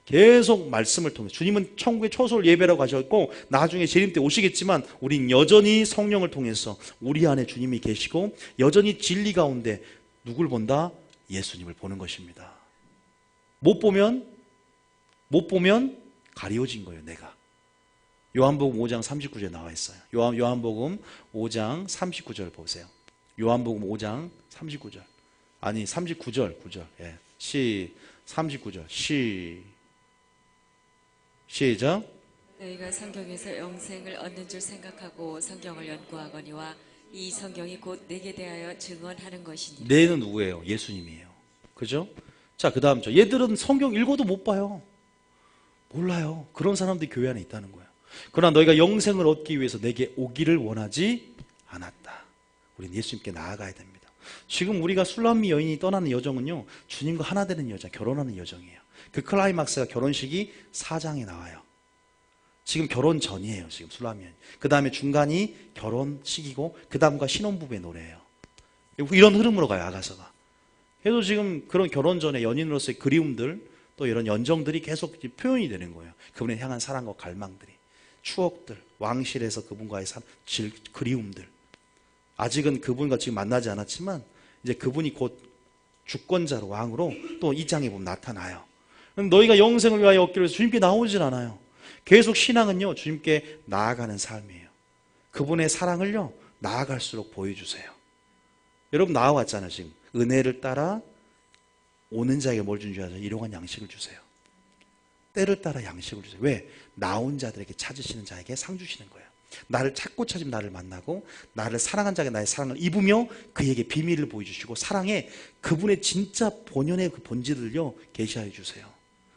계속 말씀을 통해, 주님은 천국의 초소를 예배라고 하셨고 나중에 재림 때 오시겠지만 우린 여전히 성령을 통해서 우리 안에 주님이 계시고 여전히 진리 가운데 누굴 본다? 예수님을 보는 것입니다. 못 보면 가리워진 거예요. 내가. 요한복음 5장 39절에 나와 있어요. 요한복음 5장 39절 보세요. 요한복음 5장 39절. 아니 39절 9절. 예. 39절. 시작. 너희가 성경에서 영생을 얻는 줄 생각하고 성경을 연구하거니와 이 성경이 곧 내게 대하여 증언하는 것이니. 내는 누구예요? 예수님이에요. 그죠? 자, 그 다음 절. 얘들은 성경 읽어도 못 봐요. 몰라요. 그런 사람들이 교회 안에 있다는 거예요. 그러나 너희가 영생을 얻기 위해서 내게 오기를 원하지 않았다. 우리는 예수님께 나아가야 됩니다. 지금 우리가 술람미 여인이 떠나는 여정은요, 주님과 하나 되는 여정, 결혼하는 여정이에요. 그 클라이막스가 결혼식이 4장에 나와요. 지금 결혼 전이에요. 지금 술람미 여인. 그 다음에 중간이 결혼식이고 그 다음과 신혼부부의 노래예요. 이런 흐름으로 가요. 아가서가. 그래서 지금 그런 결혼 전에 연인으로서의 그리움들, 또 이런 연정들이 계속 표현이 되는 거예요. 그분에 향한 사랑과 갈망들이, 추억들, 왕실에서 그분과의 그리움들. 아직은 그분과 지금 만나지 않았지만 이제 그분이 곧 주권자로, 왕으로 또 이 장에 보면 나타나요. 너희가 영생을 위하여 얻기로 해서 주님께 나오질 않아요. 계속 신앙은요, 주님께 나아가는 삶이에요. 그분의 사랑을요, 나아갈수록 보여주세요. 여러분 나아왔잖아요. 지금 은혜를 따라 오는 자에게 뭘 준 줄 아세요? 일용한 양식을 주세요. 때를 따라 양식을 주세요. 왜? 나온 자들에게 찾으시는 자에게 상 주시는 거예요. 나를 찾고 찾으면 나를 만나고 나를 사랑한 자에게 나의 사랑을 입으며 그에게 비밀을 보여주시고 사랑의 그분의 진짜 본연의 그 본질을요 계시하여 주세요.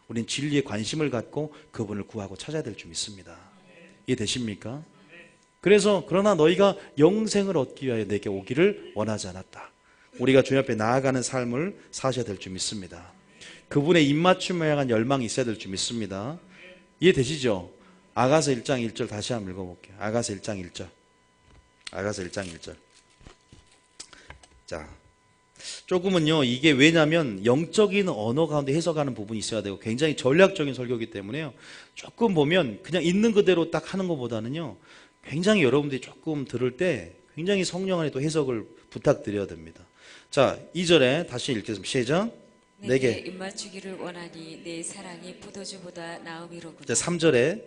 우리는 진리에 관심을 갖고 그분을 구하고 찾아야 될 줄 믿습니다. 이해되십니까? 그래서 그러나 너희가 영생을 얻기 위하여 내게 오기를 원하지 않았다. 우리가 주님 앞에 나아가는 삶을 사셔야 될 줄 믿습니다. 그분의 입맞춤을 향한 열망이 있어야 될 줄 믿습니다. 이해되시죠? 아가서 1장 1절 다시 한번 읽어볼게요. 아가서 1장 1절. 아가서 1장 1절. 자, 조금은요 이게 왜냐하면 영적인 언어 가운데 해석하는 부분이 있어야 되고 굉장히 전략적인 설교이기 때문에요. 조금 보면 그냥 있는 그대로 딱 하는 것보다는요 굉장히 여러분들이 조금 들을 때 굉장히 성령 안에 또 해석을 부탁드려야 됩니다. 자, 2절에 다시 읽겠습니다. 시작. 내게 입맞추기를 원하니 내 사랑이 포도주보다 나음이로구나. 자, 3절에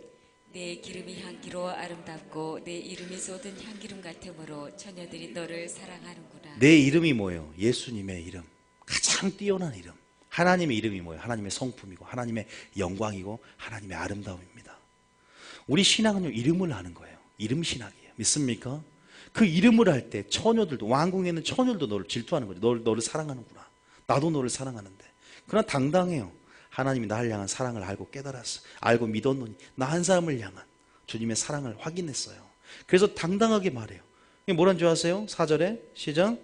내 기름이 향기로 아름답고 내 이름이 쏟은 향기름 같으므로 처녀들이 너를 사랑하는구나. 내 이름이 뭐예요? 예수님의 이름. 가장 뛰어난 이름. 하나님의 이름이 뭐예요? 하나님의 성품이고 하나님의 영광이고 하나님의 아름다움입니다. 우리 신앙은요 이름을 아는 거예요. 이름 신학이에요. 믿습니까? 그 이름을 할 때 처녀들도 왕궁에 있는 처녀들도 너를 질투하는 거죠. 너를 사랑하는구나. 나도 너를 사랑하는데. 그러나 당당해요. 하나님이 나를 향한 사랑을 알고 깨달았어. 알고 믿었노니 나 한 사람을 향한 주님의 사랑을 확인했어요. 그래서 당당하게 말해요. 이게 뭐란 줄 아세요? 4절에 시작.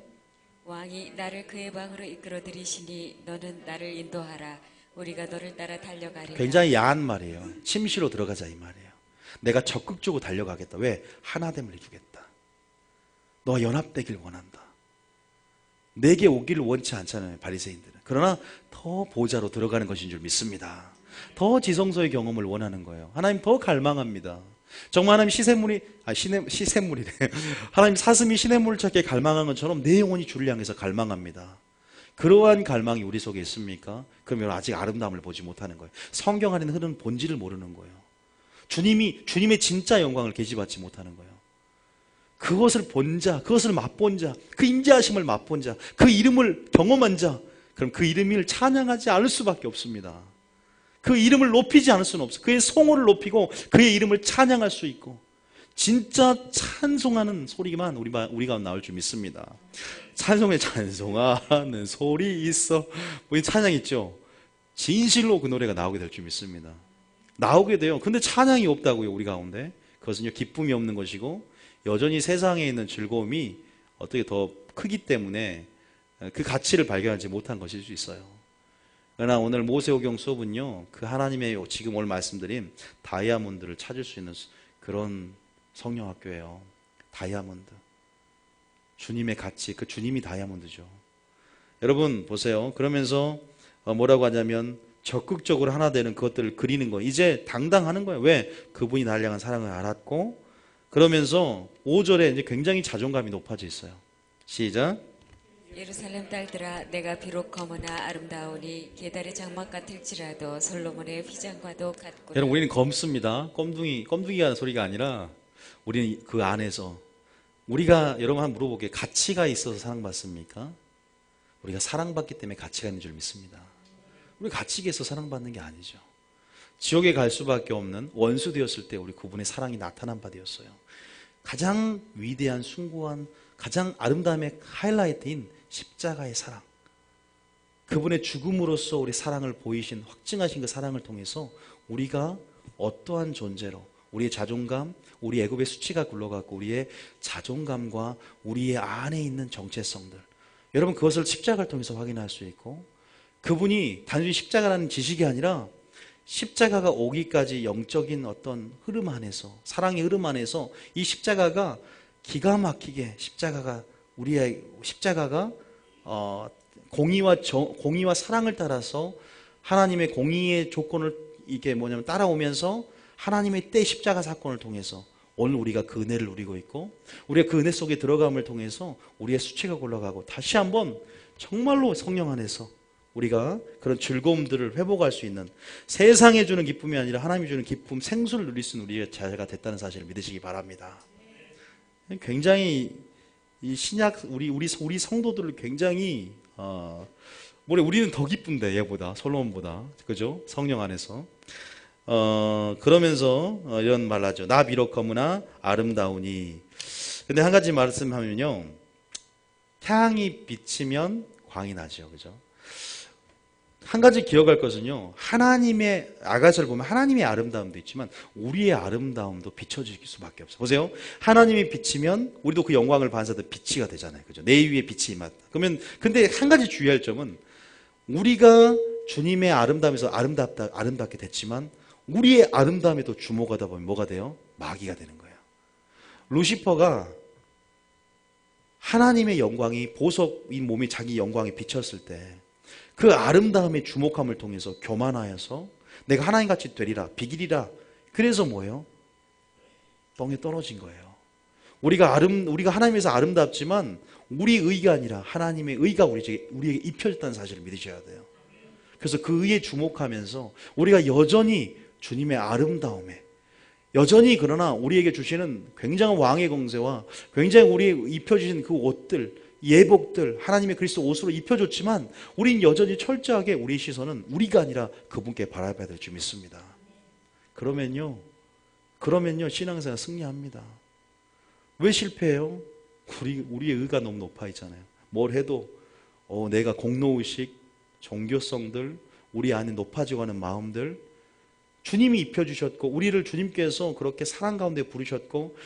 왕이 나를 그의 방으로 이끌어 들이시니 너는 나를 인도하라. 우리가 너를 따라 달려가리라. 굉장히 야한 말이에요. 침시로 들어가자 이 말이에요. 내가 적극적으로 달려가겠다. 왜? 하나됨을 이루겠다. 너와 연합되길 원한다. 내게 오기를 원치 않잖아요, 바리새인들은. 그러나 더 보좌로 들어가는 것인 줄 믿습니다. 더 지성소의 경험을 원하는 거예요. 하나님 더 갈망합니다. 정말 하나님 시샘물이래. 하나님 사슴이 시냇물을 찾게 갈망한 것처럼 내 영혼이 주를 향해서 갈망합니다. 그러한 갈망이 우리 속에 있습니까? 그러면 아직 아름다움을 보지 못하는 거예요. 성경 안에 흐르는 본질을 모르는 거예요. 주님의 진짜 영광을 계시받지 못하는 거예요. 그것을 본 자, 그것을 맛본 자, 그 임재하심을 맛본 자, 그 이름을 경험한 자, 그럼 그 이름을 찬양하지 않을 수밖에 없습니다. 그 이름을 높이지 않을 수는 없어요. 그의 성호를 높이고 그의 이름을 찬양할 수 있고 진짜 찬송하는 소리만 우리가 나올 줄 믿습니다. 찬송에 찬송하는 소리 있어. 뭐 찬양 있죠. 진실로 그 노래가 나오게 될 줄 믿습니다. 나오게 돼요. 근데 찬양이 없다고요, 우리 가운데. 그것은요, 기쁨이 없는 것이고 여전히 세상에 있는 즐거움이 어떻게 더 크기 때문에 그 가치를 발견하지 못한 것일 수 있어요. 그러나 오늘 모세오경 수업은요, 그 하나님의 지금 오늘 말씀드린 다이아몬드를 찾을 수 있는 그런 성령학교예요. 다이아몬드. 주님의 가치, 그 주님이 다이아몬드죠. 여러분 보세요. 그러면서 뭐라고 하냐면 적극적으로 하나 되는 그것들을 그리는 거예요. 이제 당당하는 거예요. 왜? 그분이 나를 향한 사랑을 알았고, 그러면서 5절에 이제 굉장히 자존감이 높아져 있어요. 시작. 예루살렘 딸들아, 내가 비록 검으나 아름다우니 계달의 장막 같을지라도 솔로몬의 휘장과도 같구나. 여러분, 우리는 검습니다. 껌둥이가 하는 소리가 아니라 우리는 그 안에서 우리가 여러분 한번 물어볼게요. 가치가 있어서 사랑받습니까? 우리가 사랑받기 때문에 가치가 있는 줄 믿습니다. 우리 가치가 있어서 사랑받는 게 아니죠. 지옥에 갈 수밖에 없는 원수 되었을 때 우리 그분의 사랑이 나타난 바 되었어요. 가장 위대한 숭고한 가장 아름다움의 하이라이트인 십자가의 사랑, 그분의 죽음으로써 우리 사랑을 보이신 확증하신 그 사랑을 통해서 우리가 어떠한 존재로 우리의 자존감, 우리 애굽의 수치가 굴러갔고 우리의 자존감과 우리의 안에 있는 정체성들, 여러분 그것을 십자가를 통해서 확인할 수 있고, 그분이 단순히 십자가라는 지식이 아니라 십자가가 오기까지 영적인 어떤 흐름 안에서, 사랑의 흐름 안에서 이 십자가가 기가 막히게 우리의 십자가가 공의와 사랑을 따라서 하나님의 공의의 조건을 이게 뭐냐면 따라오면서 하나님의 때 십자가 사건을 통해서 오늘 우리가 그 은혜를 누리고 있고, 우리가 그 은혜 속에 들어감을 통해서 우리의 수치가 올라가고 다시 한번 정말로 성령 안에서 우리가 그런 즐거움들을 회복할 수 있는, 세상에 주는 기쁨이 아니라 하나님이 주는 기쁨, 생수를 누릴 수 있는 우리의 자녀가 됐다는 사실을 믿으시기 바랍니다. 굉장히 이 신약 우리 성도들을 굉장히 우리는 더 기쁜데, 얘보다, 솔로몬보다, 그죠? 성령 안에서 그러면서 이런 말 하죠. 나 비록 거무나 아름다우니. 근데 한 가지 말씀하면요. 태양이 비치면 광이 나죠. 그죠? 한 가지 기억할 것은요. 하나님의, 아가서를 보면 하나님의 아름다움도 있지만 우리의 아름다움도 비춰질 수밖에 없어요. 보세요. 하나님이 비치면 우리도 그 영광을 반사도 빛이가 되잖아요. 그죠? 내 위에 빛이 임하다. 그러면, 근데 한 가지 주의할 점은 우리가 주님의 아름다움에서 아름답게 됐지만 우리의 아름다움에도 주목하다 보면 뭐가 돼요? 마귀가 되는 거예요. 루시퍼가 하나님의 영광이 보석인 몸이 자기 영광에 비쳤을 때 그 아름다움의 주목함을 통해서 교만하여서 내가 하나님같이 되리라 비기리라. 그래서 뭐예요? 똥에 떨어진 거예요. 우리가 하나님에서 아름답지만 우리의 의가 아니라 하나님의 의가 우리에게 입혀졌다는 사실을 믿으셔야 돼요. 그래서 그 의에 주목하면서 우리가 여전히 주님의 아름다움에 여전히 그러나 우리에게 주시는 굉장한 왕의 공세와 굉장히 우리 입혀주신 그 옷들 예복들 하나님의 그리스도 옷으로 입혀줬지만 우린 여전히 철저하게 우리의 시선은 우리가 아니라 그분께 바라봐야 될 줄 믿습니다. 그러면요 신앙생활 승리합니다. 왜 실패해요? 우리의 의가 너무 높아 있잖아요. 뭘 해도 내가 공로의식 종교성들 우리 안에 높아지고 하는 마음들 주님이 입혀주셨고 우리를 주님께서 그렇게 사랑 가운데 부르셨고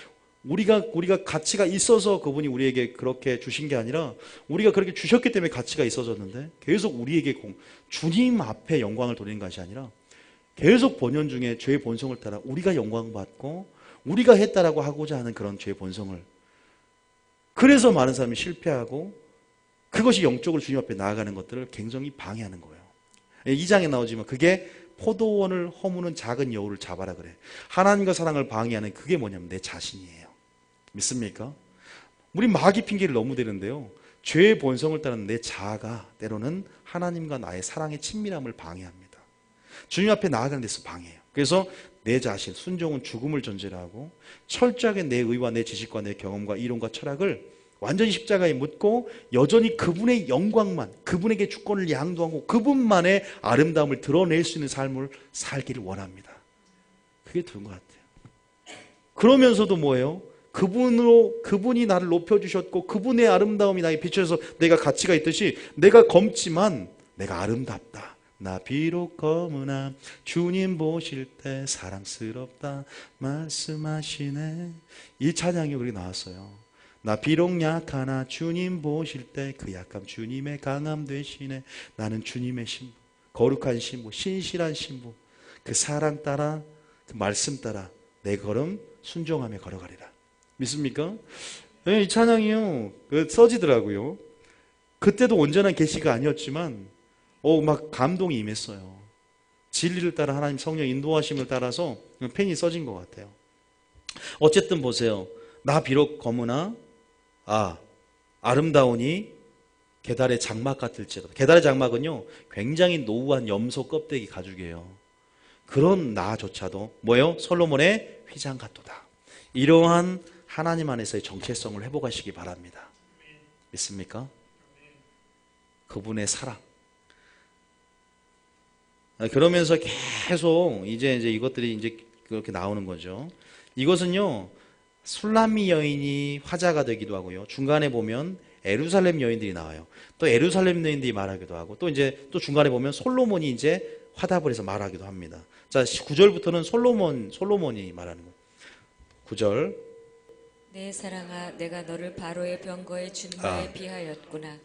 우리가 가치가 있어서 그분이 우리에게 그렇게 주신 게 아니라 우리가 그렇게 주셨기 때문에 가치가 있어졌는데 계속 우리에게 주님 앞에 영광을 돌리는 것이 아니라 계속 본연 중에 죄의 본성을 따라 우리가 영광받고 우리가 했다라고 하고자 하는 그런 죄의 본성을 그래서 많은 사람이 실패하고 그것이 영적으로 주님 앞에 나아가는 것들을 굉장히 방해하는 거예요. 2장에 나오지만 그게 포도원을 허무는 작은 여우를 잡아라 그래. 하나님과 사랑을 방해하는 그게 뭐냐면 내 자신이에요. 믿습니까? 우리 마귀 핑계를 너무 대는데요. 죄의 본성을 따르는 내 자아가 때로는 하나님과 나의 사랑의 친밀함을 방해합니다. 주님 앞에 나아가는 데서 방해해요. 그래서 내 자신, 순종은 죽음을 전제로 하고 철저하게 내 의와 내 지식과 내 경험과 이론과 철학을 완전히 십자가에 묻고 여전히 그분의 영광만, 그분에게 주권을 양도하고 그분만의 아름다움을 드러낼 수 있는 삶을 살기를 원합니다. 그게 좋은 것 같아요. 그러면서도 뭐예요? 그분이 나를 높여주셨고 그분의 아름다움이 나에게 비춰서 내가 가치가 있듯이 내가 검지만 내가 아름답다. 나 비록 검으나 주님 보실 때 사랑스럽다 말씀하시네. 이 찬양이 우리 나왔어요. 나 비록 약하나 주님 보실 때 그 약함 주님의 강함 되시네. 나는 주님의 신부, 거룩한 신부, 신실한 신부, 그 사랑 따라 그 말씀 따라 내 걸음 순종하며 걸어가리라. 믿습니까? 이 찬양이요 써지더라고요. 그때도 온전한 계시가 아니었지만 막 감동이 임했어요. 진리를 따라 하나님 성령 인도하심을 따라서 펜이 써진 것 같아요. 어쨌든 보세요. 나 비록 검으나 아름다우니 게달의 장막 같을지라도. 게달의 장막은요 굉장히 노후한 염소 껍데기 가죽이에요. 그런 나조차도 뭐예요? 솔로몬의 휘장 같도다. 이러한 하나님 안에서의 정체성을 회복하시기 바랍니다. 믿습니까? 그분의 사랑. 그러면서 계속 이제 이것들이 이제 그렇게 나오는 거죠. 이것은요 술람미 여인이 화자가 되기도 하고요. 중간에 보면 에루살렘 여인들이 나와요. 또 에루살렘 여인들이 말하기도 하고 또 이제 또 중간에 보면 솔로몬이 이제 화답을 해서 말하기도 합니다. 자, 9절부터는 솔로몬이 말하는 거예요. 9절. 내 사랑아, 내가 너를 바로의 병거의 준마에 비하였구나.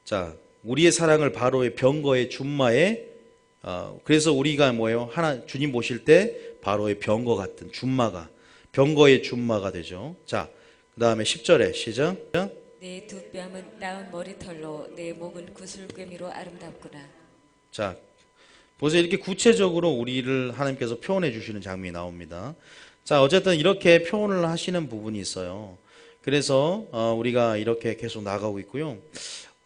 자, 우리의 사랑을 바로의 병거의 준마에 그래서 우리가 뭐예요? 주님 보실 때 바로의 병거 같은 준마가 병거의 준마가 되죠. 자, 그 다음에 10절에 시작. 내 두 뺨은 나은 머리털로 내 목은 구슬꿰미로 아름답구나. 자, 보세요. 이렇게 구체적으로 우리를 하나님께서 표현해 주시는 장면이 나옵니다. 자, 어쨌든 이렇게 표현을 하시는 부분이 있어요. 그래서 우리가 이렇게 계속 나가고 있고요.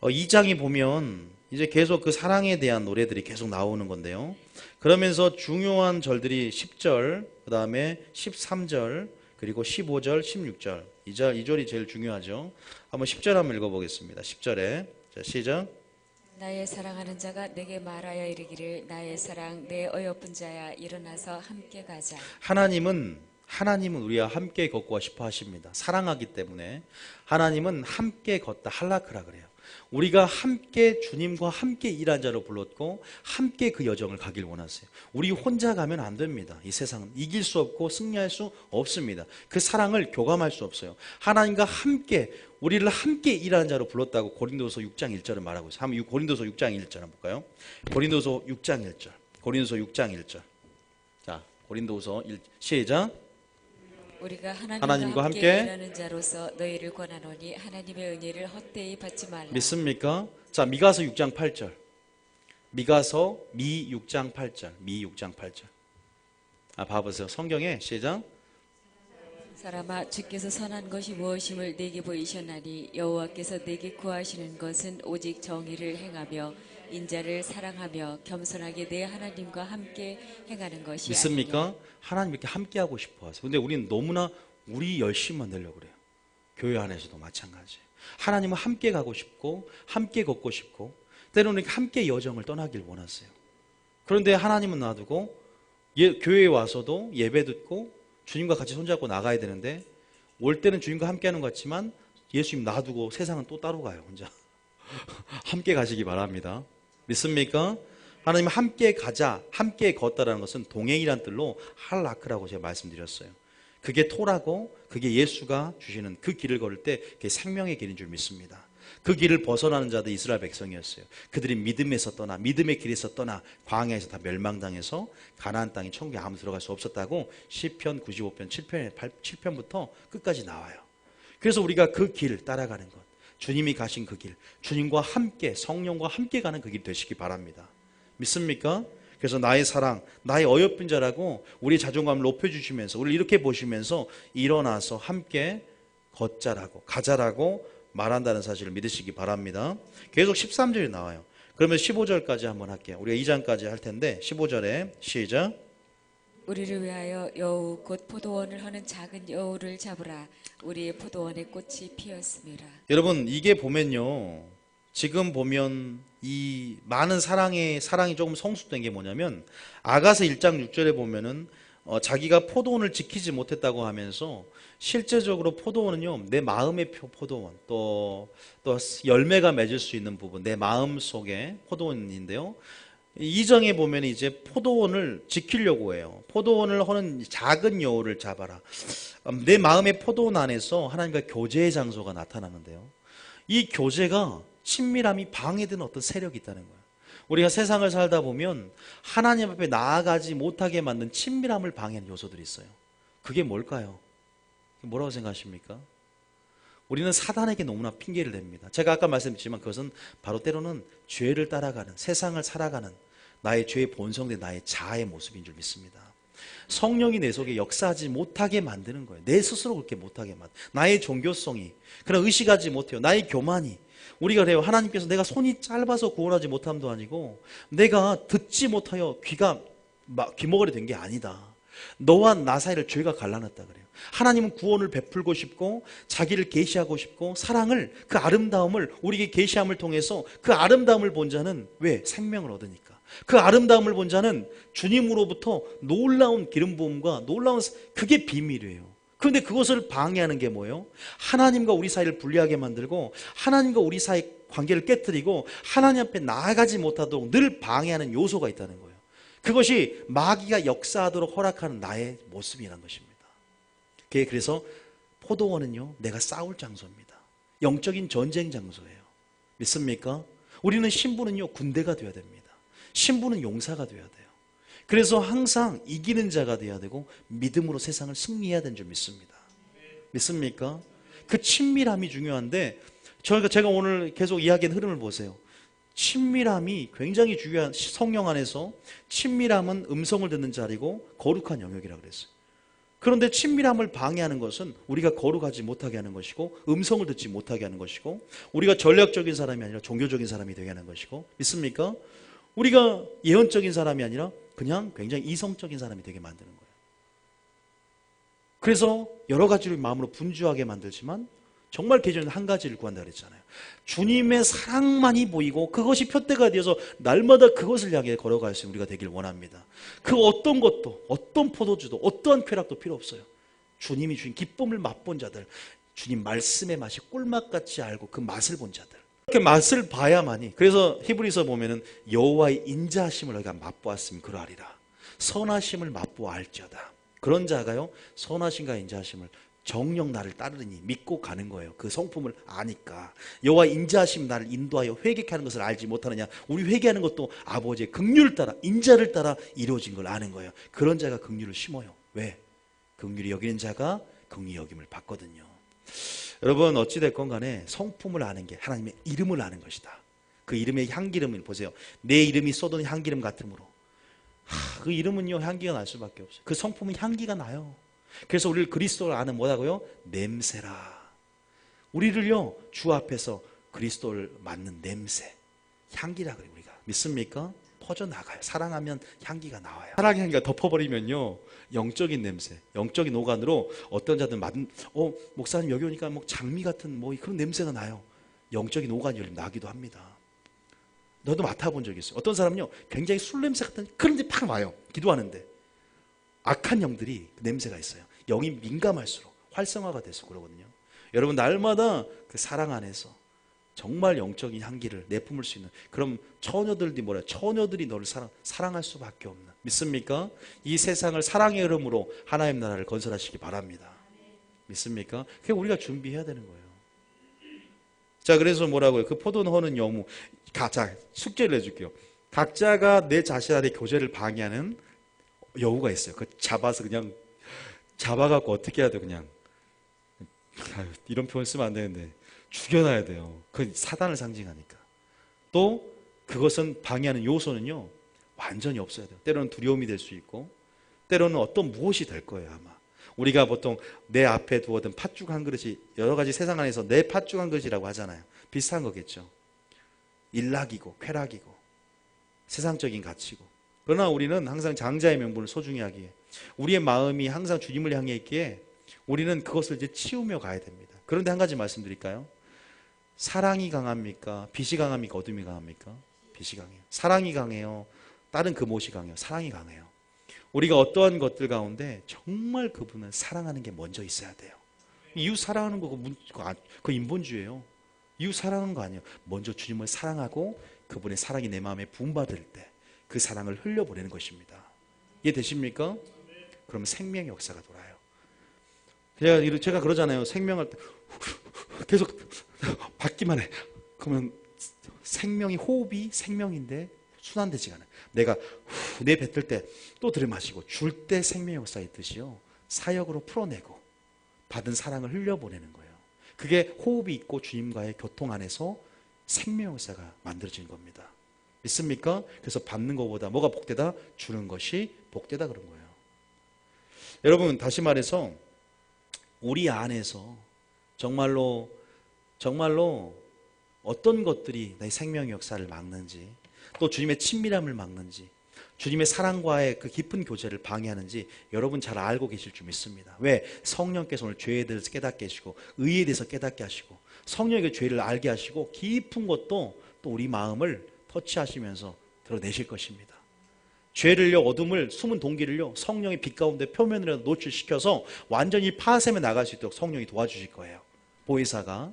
2장에 보면 이제 계속 그 사랑에 대한 노래들이 계속 나오는 건데요. 그러면서 중요한 절들이 10절, 그 다음에 13절, 그리고 15절, 16절. 이 절이 제일 중요하죠. 한번 10절 한번 읽어보겠습니다. 10절에 자, 시작. 나의 사랑하는 자가 내게 말하여 이르기를 나의 사랑 내 어여쁜 자야 일어나서 함께 가자. 하나님은 우리와 함께 걷고 싶어 하십니다. 사랑하기 때문에 하나님은 함께 걷다 할라크라 그래요. 우리가 함께 주님과 함께 일한 자로 불렀고 함께 그 여정을 가길 원하세요. 우리 혼자 가면 안 됩니다. 이 세상은 이길 수 없고 승리할 수 없습니다. 그 사랑을 교감할 수 없어요. 하나님과 함께 우리를 함께 일하는 자로 불렀다고 고린도서 6장 1절을 말하고 있어요. 한번 고린도서 6장 1절 한번 볼까요? 고린도서 6장 1절. 고린도서 6장 1절. 자, 고린도서 1 시작. 우리가 하나님과 하나님과 함께 함께 일하는 자로서 너희를 권하노니 하나님의 은혜를 헛되이 받지 말라. 믿습니까? 자, 미가서 6장 8절. 미가서 미 6장 8절. 미 6장 8절. 봐보세요. 성경에 시작. 사람아 주께서 선한 것이 무엇임을 내게 보이셨나니 여호와께서 내게 구하시는 것은 오직 정의를 행하며 인자를 사랑하며 겸손하게 내 하나님과 함께 행하는 것이 믿습니까? 아니냐. 하나님 이렇게 함께 하고 싶어 하세요. 근데 우리는 너무나 우리 열심만 내려고 그래요. 교회 안에서도 마찬가지예요. 하나님은 함께 가고 싶고 함께 걷고 싶고 때로는 함께 여정을 떠나길 원하세요. 그런데 하나님은 놔두고 교회에 와서도 예배 듣고 주님과 같이 손잡고 나가야 되는데 올 때는 주님과 함께 하는 것 같지만 예수님 놔두고 세상은 또 따로 가요. 혼자. 함께 가시기 바랍니다. 믿습니까? 하나님 함께 가자, 함께 걷다라는 것은 동행이란 뜻로 할라크라고 제가 말씀드렸어요. 그게 토라고 그게 예수가 주시는 그 길을 걸을 때 그게 생명의 길인 줄 믿습니다. 그 길을 벗어나는 자들이 이스라엘 백성이었어요. 그들이 믿음에서 떠나 믿음의 길에서 떠나 광야에서 다 멸망당해서 가나안 땅에 천국에 아무 들어갈 수 없었다고 시편 95편 7편부터 끝까지 나와요. 그래서 우리가 그 길 따라가는 것, 주님이 가신 그 길, 주님과 함께 성령과 함께 가는 그 길 되시기 바랍니다. 믿습니까? 그래서 나의 사랑, 나의 어여쁜 자라고 우리의 자존감을 높여주시면서 우리를 이렇게 보시면서 일어나서 함께 걷자라고 가자라고 말한다는 사실을 믿으시기 바랍니다. 계속 13절이 나와요. 그러면 15절까지 한번 할게요. 우리가 2장까지 할 텐데 15절에 시작. 우리를 위하여 여우 곧 포도원을 허는 작은 여우를 잡으라. 우리의 포도원에 꽃이 피었음이라. 여러분 이게 보면요. 지금 보면 이 많은 사랑이 조금 성숙된 게 뭐냐면 아가서 1장 6절에 보면은 자기가 포도원을 지키지 못했다고 하면서 실제적으로 포도원은요 내 마음의 포도원 또 열매가 맺을 수 있는 부분 내 마음 속에 포도원인데요. 2장에 보면 이제 포도원을 지키려고 해요. 포도원을 허는 작은 여우를 잡아라. 내 마음의 포도원 안에서 하나님과 교제의 장소가 나타나는데요. 이 교제가 친밀함이 방해되는 어떤 세력이 있다는 거예요. 우리가 세상을 살다 보면 하나님 앞에 나아가지 못하게 만든 친밀함을 방해하는 요소들이 있어요. 그게 뭘까요? 뭐라고 생각하십니까? 우리는 사단에게 너무나 핑계를 댑니다. 제가 아까 말씀드렸지만 그것은 바로 때로는 죄를 따라가는 세상을 살아가는 나의 죄의 본성된 나의 자아의 모습인 줄 믿습니다. 성령이 내 속에 역사하지 못하게 만드는 거예요. 내 스스로 그렇게 못하게 만드는 나의 종교성이 그런 의식하지 못해요. 나의 교만이 우리가 그래요. 하나님께서 내가 손이 짧아서 구원하지 못함도 아니고 내가 듣지 못하여 귀머거리 된 게 아니다. 너와 나 사이를 죄가 갈라놨다 그래요. 하나님은 구원을 베풀고 싶고 자기를 계시하고 싶고 사랑을 그 아름다움을 우리에게 계시함을 통해서 그 아름다움을 본 자는 왜? 생명을 얻으니까. 그 아름다움을 본 자는 주님으로부터 놀라운 기름 부음과 놀라운 그게 비밀이에요. 그런데 그것을 방해하는 게 뭐예요? 하나님과 우리 사이를 분리하게 만들고 하나님과 우리 사이 관계를 깨뜨리고 하나님 앞에 나아가지 못하도록 늘 방해하는 요소가 있다는 거예요. 그것이 마귀가 역사하도록 허락하는 나의 모습이라는 것입니다. 그래서 포도원은요 내가 싸울 장소입니다. 영적인 전쟁 장소예요. 믿습니까? 우리는 신부는요 군대가 되어야 됩니다. 신부는 용사가 되어야 돼요. 그래서 항상 이기는 자가 되어야 되고 믿음으로 세상을 승리해야 되는 줄 믿습니다. 믿습니까? 그 친밀함이 중요한데 제가 오늘 계속 이야기한 흐름을 보세요. 친밀함이 굉장히 중요한 성령 안에서 친밀함은 음성을 듣는 자리고 거룩한 영역이라고 그랬어요. 그런데 친밀함을 방해하는 것은 우리가 거룩하지 못하게 하는 것이고 음성을 듣지 못하게 하는 것이고 우리가 전략적인 사람이 아니라 종교적인 사람이 되게 하는 것이고 믿습니까? 우리가 예언적인 사람이 아니라 그냥 굉장히 이성적인 사람이 되게 만드는 거예요. 그래서 여러 가지로 마음으로 분주하게 만들지만 정말 개종은 한 가지를 구한다 그랬잖아요. 주님의 사랑만이 보이고 그것이 표대가 되어서 날마다 그것을 향해 걸어갈 수 있는 우리가 되길 원합니다. 그 어떤 것도, 어떤 포도주도, 어떠한 쾌락도 필요 없어요. 주님이 주신 기쁨을 맛본 자들, 주님 말씀의 맛이 꿀맛같이 알고 그 맛을 본 자들, 그렇게 맛을 봐야만이. 그래서 히브리서 보면은 여호와의 인자하심을 너희가 맛보았으면 그러하리라. 선하심을 맛보아 알지어다. 그런 자가요, 선하심과 인자하심을 정녕 나를 따르니 믿고 가는 거예요. 그 성품을 아니까. 여호와 인자하심 나를 인도하여 회개케 하는 것을 알지 못하느냐. 우리 회개하는 것도 아버지의 긍휼을 따라, 인자를 따라 이루어진 걸 아는 거예요. 그런 자가 긍휼을 심어요. 왜? 긍휼히 여기는 자가 긍휼히 여김을 받거든요. 여러분 어찌됐건 간에 성품을 아는 게 하나님의 이름을 아는 것이다. 그 이름의 향기름을 보세요. 내 이름이 쏟은 향기름 같으므로. 그 이름은요 향기가 날 수밖에 없어요. 그 성품은 향기가 나요. 그래서 우리를 그리스도를 아는 뭐라고요? 냄새라. 우리를요 주 앞에서 그리스도를 맡는 냄새, 향기라 그래요. 우리가 믿습니까? 퍼져나가요. 사랑하면 향기가 나와요. 사랑의 향기가 덮어버리면요 영적인 냄새, 영적인 오간으로 어떤 자들은 목사님 여기 오니까 뭐 장미 같은 뭐 그런 냄새가 나요. 영적인 오간이 나기도 합니다. 너도 맡아본 적 있어요. 어떤 사람은요 굉장히 술 냄새 같은 그런 데 팍 와요. 기도하는데 악한 영들이 그 냄새가 있어요. 영이 민감할수록 활성화가 돼서 그러거든요. 여러분 날마다 그 사랑 안에서 정말 영적인 향기를 내뿜을 수 있는, 그럼 처녀들이 뭐래요? 처녀들이 너를 사랑할 수밖에 없는, 믿습니까? 이 세상을 사랑의 흐름으로 하나님 나라를 건설하시기 바랍니다. 믿습니까? 그게 우리가 준비해야 되는 거예요. 자, 그래서 뭐라고요? 그 포도는 허는 여무. 자, 숙제를 해줄게요. 각자가 내 자신 안에 교제를 방해하는 여우가 있어요. 그 잡아서 그냥 잡아갖고 어떻게 해야 돼요? 그냥 이런 표현 쓰면 안 되는데 죽여놔야 돼요. 그 사단을 상징하니까. 또 그것은 방해하는 요소는요 완전히 없어야 돼요. 때로는 두려움이 될 수 있고 때로는 어떤 무엇이 될 거예요. 아마 우리가 보통 내 앞에 두어둔 팥죽 한 그릇이 여러 가지 세상 안에서 내 팥죽 한 그릇이라고 하잖아요. 비슷한 거겠죠. 일락이고 쾌락이고 세상적인 가치고, 그러나 우리는 항상 장자의 명분을 소중히 하기에, 우리의 마음이 항상 주님을 향해 있기에 우리는 그것을 이제 치우며 가야 됩니다. 그런데 한 가지 말씀드릴까요? 사랑이 강합니까? 빛이 강합니까? 어둠이 강합니까? 빛이 강해요. 사랑이 강해요? 다른 그 무엇이 강해요? 사랑이 강해요. 우리가 어떠한 것들 가운데 정말 그분을 사랑하는 게 먼저 있어야 돼요. 이웃 사랑하는 거 그 인본주의예요. 이웃 사랑하는 거 아니에요. 먼저 주님을 사랑하고 그분의 사랑이 내 마음에 부음받을 때 그 사랑을 흘려보내는 것입니다. 이해되십니까? 그러면 생명의 역사가 돌아요. 제가 그러잖아요. 생명할 때 계속 받기만 해. 그러면 생명이, 호흡이 생명인데 순환되지가 않아요. 내가 내뱉을 때 또 들이마시고 줄 때 생명의 역사 있듯이요, 사역으로 풀어내고 받은 사랑을 흘려보내는 거예요. 그게 호흡이 있고 주님과의 교통 안에서 생명의 역사가 만들어진 겁니다. 믿습니까? 그래서 받는 것보다 뭐가 복되다? 주는 것이 복되다 그런 거예요. 여러분 다시 말해서 우리 안에서 정말로 어떤 것들이 나의 생명의 역사를 막는지, 또 주님의 친밀함을 막는지, 주님의 사랑과의 그 깊은 교제를 방해하는지 여러분 잘 알고 계실 줄 믿습니다. 왜? 성령께서 오늘 죄에 대해서 깨닫게 하시고 의에 대해서 깨닫게 하시고 성령의 죄를 알게 하시고 깊은 것도 또 우리 마음을 터치하시면서 드러내실 것입니다. 죄를요, 어둠을, 숨은 동기를요 성령의 빛 가운데 표면으로 노출시켜서 완전히 파쇄해 나갈 수 있도록 성령이 도와주실 거예요. 보혜사가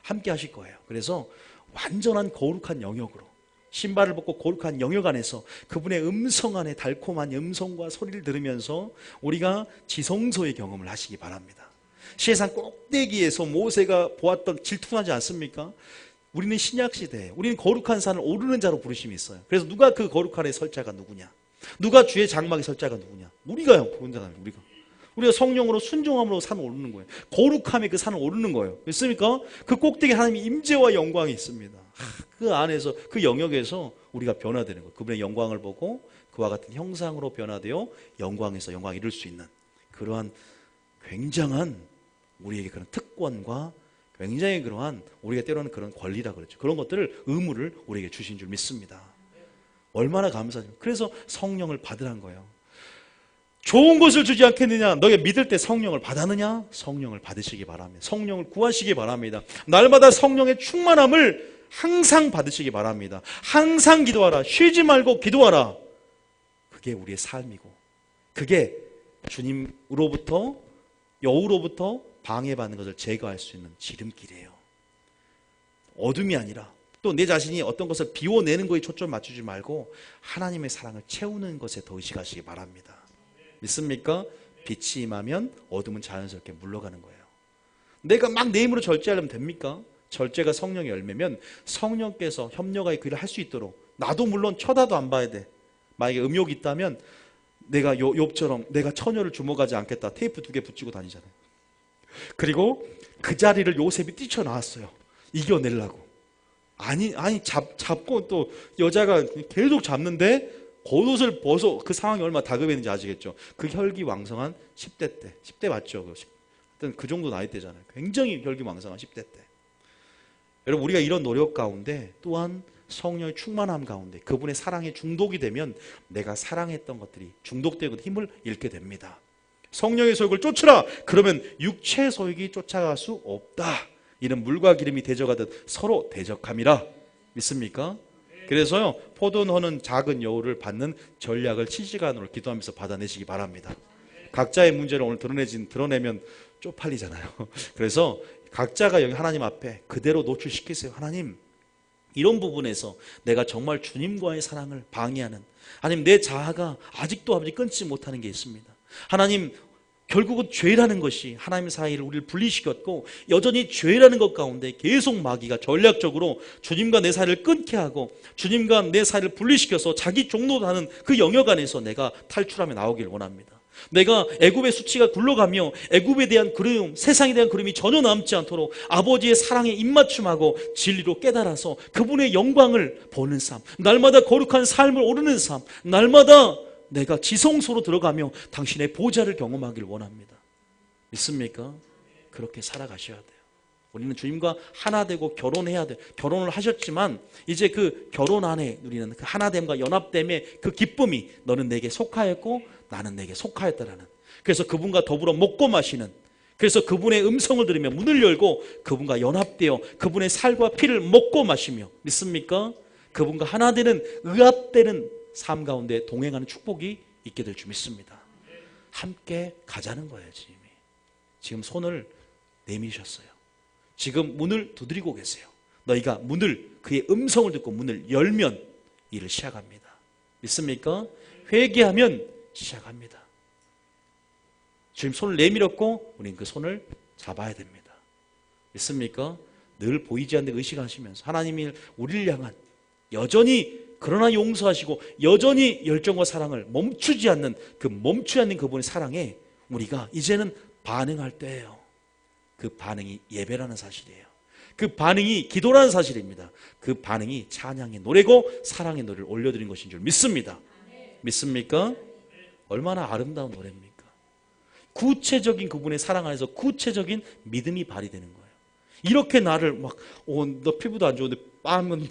함께 하실 거예요. 그래서 완전한 거룩한 영역으로, 신발을 벗고 거룩한 영역 안에서 그분의 음성 안에 달콤한 음성과 소리를 들으면서 우리가 지성소의 경험을 하시기 바랍니다. 세상 꼭대기에서 모세가 보았던, 질투나지 않습니까? 우리는 신약시대에 우리는 거룩한 산을 오르는 자로 부르심이 있어요. 그래서 누가 그 거룩한에 설 자가 누구냐? 누가 주의 장막에 설 자가 누구냐? 우리가요. 우리가 성령으로 순종함으로 산을 오르는 거예요. 거룩함에 그 산을 오르는 거예요. 믿습니까? 그 꼭대기에 하나님의 임재와 영광이 있습니다. 그 안에서, 그 영역에서 우리가 변화되는 거예요. 그분의 영광을 보고 그와 같은 형상으로 변화되어 영광에서 영광을 이룰 수 있는 그러한 굉장한 우리에게 그런 특권과 굉장히 그러한, 우리가 때로는 그런 권리라 그러죠. 그런 것들을, 의무를 우리에게 주신 줄 믿습니다. 얼마나 감사하죠. 그래서 성령을 받으란 거예요. 좋은 것을 주지 않겠느냐? 너희 믿을 때 성령을 받았느냐? 성령을 받으시기 바랍니다. 성령을 구하시기 바랍니다. 날마다 성령의 충만함을 항상 받으시기 바랍니다. 항상 기도하라. 쉬지 말고 기도하라. 그게 우리의 삶이고, 그게 주님으로부터, 여우로부터 방해받는 것을 제거할 수 있는 지름길이에요. 어둠이 아니라, 또 내 자신이 어떤 것을 비워내는 것에 초점 맞추지 말고 하나님의 사랑을 채우는 것에 더 의식하시기 바랍니다. 믿습니까? 빛이 임하면 어둠은 자연스럽게 물러가는 거예요. 내가 막 내 힘으로 절제하려면 됩니까? 절제가 성령의 열매면 성령께서 협력하여 그 일을 할 수 있도록, 나도 물론 쳐다도 안 봐야 돼. 만약에 음욕이 있다면 내가 욥처럼 내가 처녀를 주목하지 않겠다, 테이프 2개 붙이고 다니잖아요. 그리고 그 자리를 요셉이 뛰쳐나왔어요. 이겨내려고. 아니 잡고 또 여자가 계속 잡는데 겉옷을 벗어. 그 상황이 얼마나 다급했는지 아시겠죠? 그 혈기왕성한 10대 때, 10대 맞죠? 그 정도 나이대잖아요. 굉장히 혈기왕성한 10대 때. 여러분, 우리가 이런 노력 가운데, 또한 성령의 충만함 가운데 그분의 사랑에 중독이 되면 내가 사랑했던 것들이 중독되고 힘을 잃게 됩니다. 성령의 소욕을 쫓으라. 그러면 육체의 소욕이 쫓아갈 수 없다. 이는 물과 기름이 대적하듯 서로 대적함이라. 믿습니까? 그래서요, 포도너는 작은 여우를 받는 전략을 7시간으로 기도하면서 받아내시기 바랍니다. 각자의 문제를 오늘 드러내면 쪽팔리잖아요. 그래서 각자가 여기 하나님 앞에 그대로 노출시키세요. 하나님, 이런 부분에서 내가 정말 주님과의 사랑을 방해하는, 하나님, 내 자아가 아직도 아버지 끊지 못하는 게 있습니다. 하나님, 결국은 죄라는 것이 하나님 사이를 우리를 분리시켰고, 여전히 죄라는 것 가운데 계속 마귀가 전략적으로 주님과 내 사이를 끊게 하고 주님과 내 사이를 분리시켜서 자기 종로로 하는 그 영역 안에서 내가 탈출하며 나오길 원합니다. 내가 애굽의 수치가 굴러가며 애굽에 대한 그리움, 세상에 대한 그리움이 전혀 남지 않도록 아버지의 사랑에 입맞춤하고 진리로 깨달아서 그분의 영광을 보는 삶, 날마다 거룩한 삶을 오르는 삶, 날마다 내가 지성소로 들어가며 당신의 보좌를 경험하길 원합니다. 믿습니까? 그렇게 살아가셔야 돼요. 우리는 주님과 하나 되고 결혼해야 돼요. 결혼을 하셨지만 이제 그 결혼 안에 누리는 그 하나됨과 연합됨의 그 기쁨이, 너는 내게 속하였고 나는 내게 속하였다라는, 그래서 그분과 더불어 먹고 마시는, 그래서 그분의 음성을 들으며 문을 열고 그분과 연합되어 그분의 살과 피를 먹고 마시며, 믿습니까? 그분과 하나 되는, 의합되는 삶 가운데 동행하는 축복이 있게 될 줄 믿습니다. 함께 가자는 거예요. 지금 손을 내미셨어요. 지금 문을 두드리고 계세요. 너희가 문을, 그의 음성을 듣고 문을 열면 일을 시작합니다. 믿습니까? 회개하면 시작합니다. 주님 손을 내밀었고 우리는 그 손을 잡아야 됩니다. 믿습니까? 늘 보이지 않는 의식하시면서 하나님이 우리를 향한, 여전히 그러나 용서하시고 여전히 열정과 사랑을 멈추지 않는 그분의 사랑에 우리가 이제는 반응할 때예요. 그 반응이 예배라는 사실이에요. 그 반응이 기도라는 사실입니다. 그 반응이 찬양의 노래고 사랑의 노래를 올려드린 것인 줄 믿습니다. 믿습니까? 얼마나 아름다운 노래입니까? 구체적인 그분의 사랑 안에서 구체적인 믿음이 발휘되는 거예요. 이렇게 나를 막, 너 피부도 안 좋은데 뺨은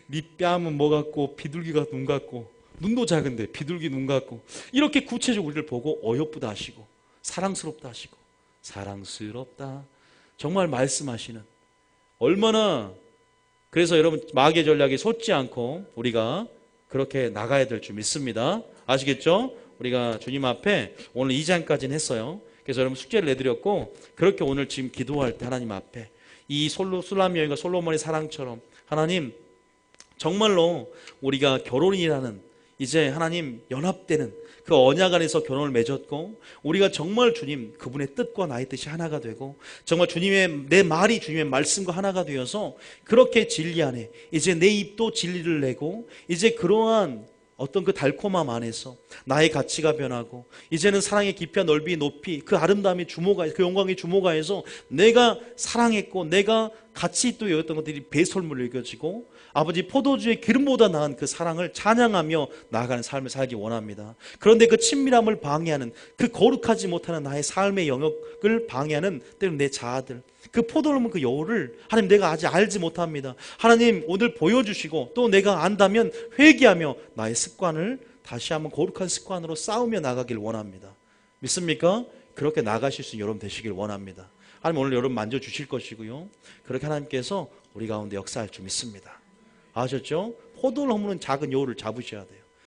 네 뺨은 뭐 같고 비둘기가 눈 같고, 눈도 작은데 비둘기 눈 같고, 이렇게 구체적으로 우리를 보고 어여쁘다 하시고 사랑스럽다 하시고, 사랑스럽다 정말 말씀하시는, 얼마나, 그래서 여러분 마귀의 전략에 솟지 않고 우리가 그렇게 나가야 될 줄 믿습니다. 아시겠죠? 우리가 주님 앞에 오늘 2장까지는 했어요. 그래서 여러분 숙제를 내드렸고, 그렇게 오늘 지금 기도할 때 하나님 앞에 이 술람 여인과 솔로몬의 사랑처럼 하나님, 정말로 우리가 결혼이라는 이제 하나님 연합되는 그 언약 안에서 결혼을 맺었고, 우리가 정말 주님 그분의 뜻과 나의 뜻이 하나가 되고, 정말 주님의 내 말이 주님의 말씀과 하나가 되어서 그렇게 진리 안에 이제 내 입도 진리를 내고, 이제 그러한 어떤 그 달콤함 안에서 나의 가치가 변하고, 이제는 사랑의 깊이와 넓이 높이 그 아름다움이 주목하여, 그 영광이 주목하여서 내가 사랑했고 내가 가치 있도 여겼던 것들이 배설물로 여겨지고, 아버지 포도주의 기름보다 나은 그 사랑을 찬양하며 나아가는 삶을 살기 원합니다. 그런데 그 친밀함을 방해하는, 그 거룩하지 못하는 나의 삶의 영역을 방해하는 때로는 내 자아들, 그 포도를 그 여우를 하나님 내가 아직 알지 못합니다. 하나님 오늘 보여주시고, 또 내가 안다면 회개하며 나의 습관을 다시 한번 거룩한 습관으로 싸우며 나가길 원합니다. 믿습니까? 그렇게 나가실 수 있는 여러분 되시길 원합니다. 하나님 오늘 여러분 만져주실 것이고요. 그렇게 하나님께서 우리 가운데 역사할 줄 믿습니다. 아셨죠? 포도를 허무는 작은 여우를 잡으셔야 돼요.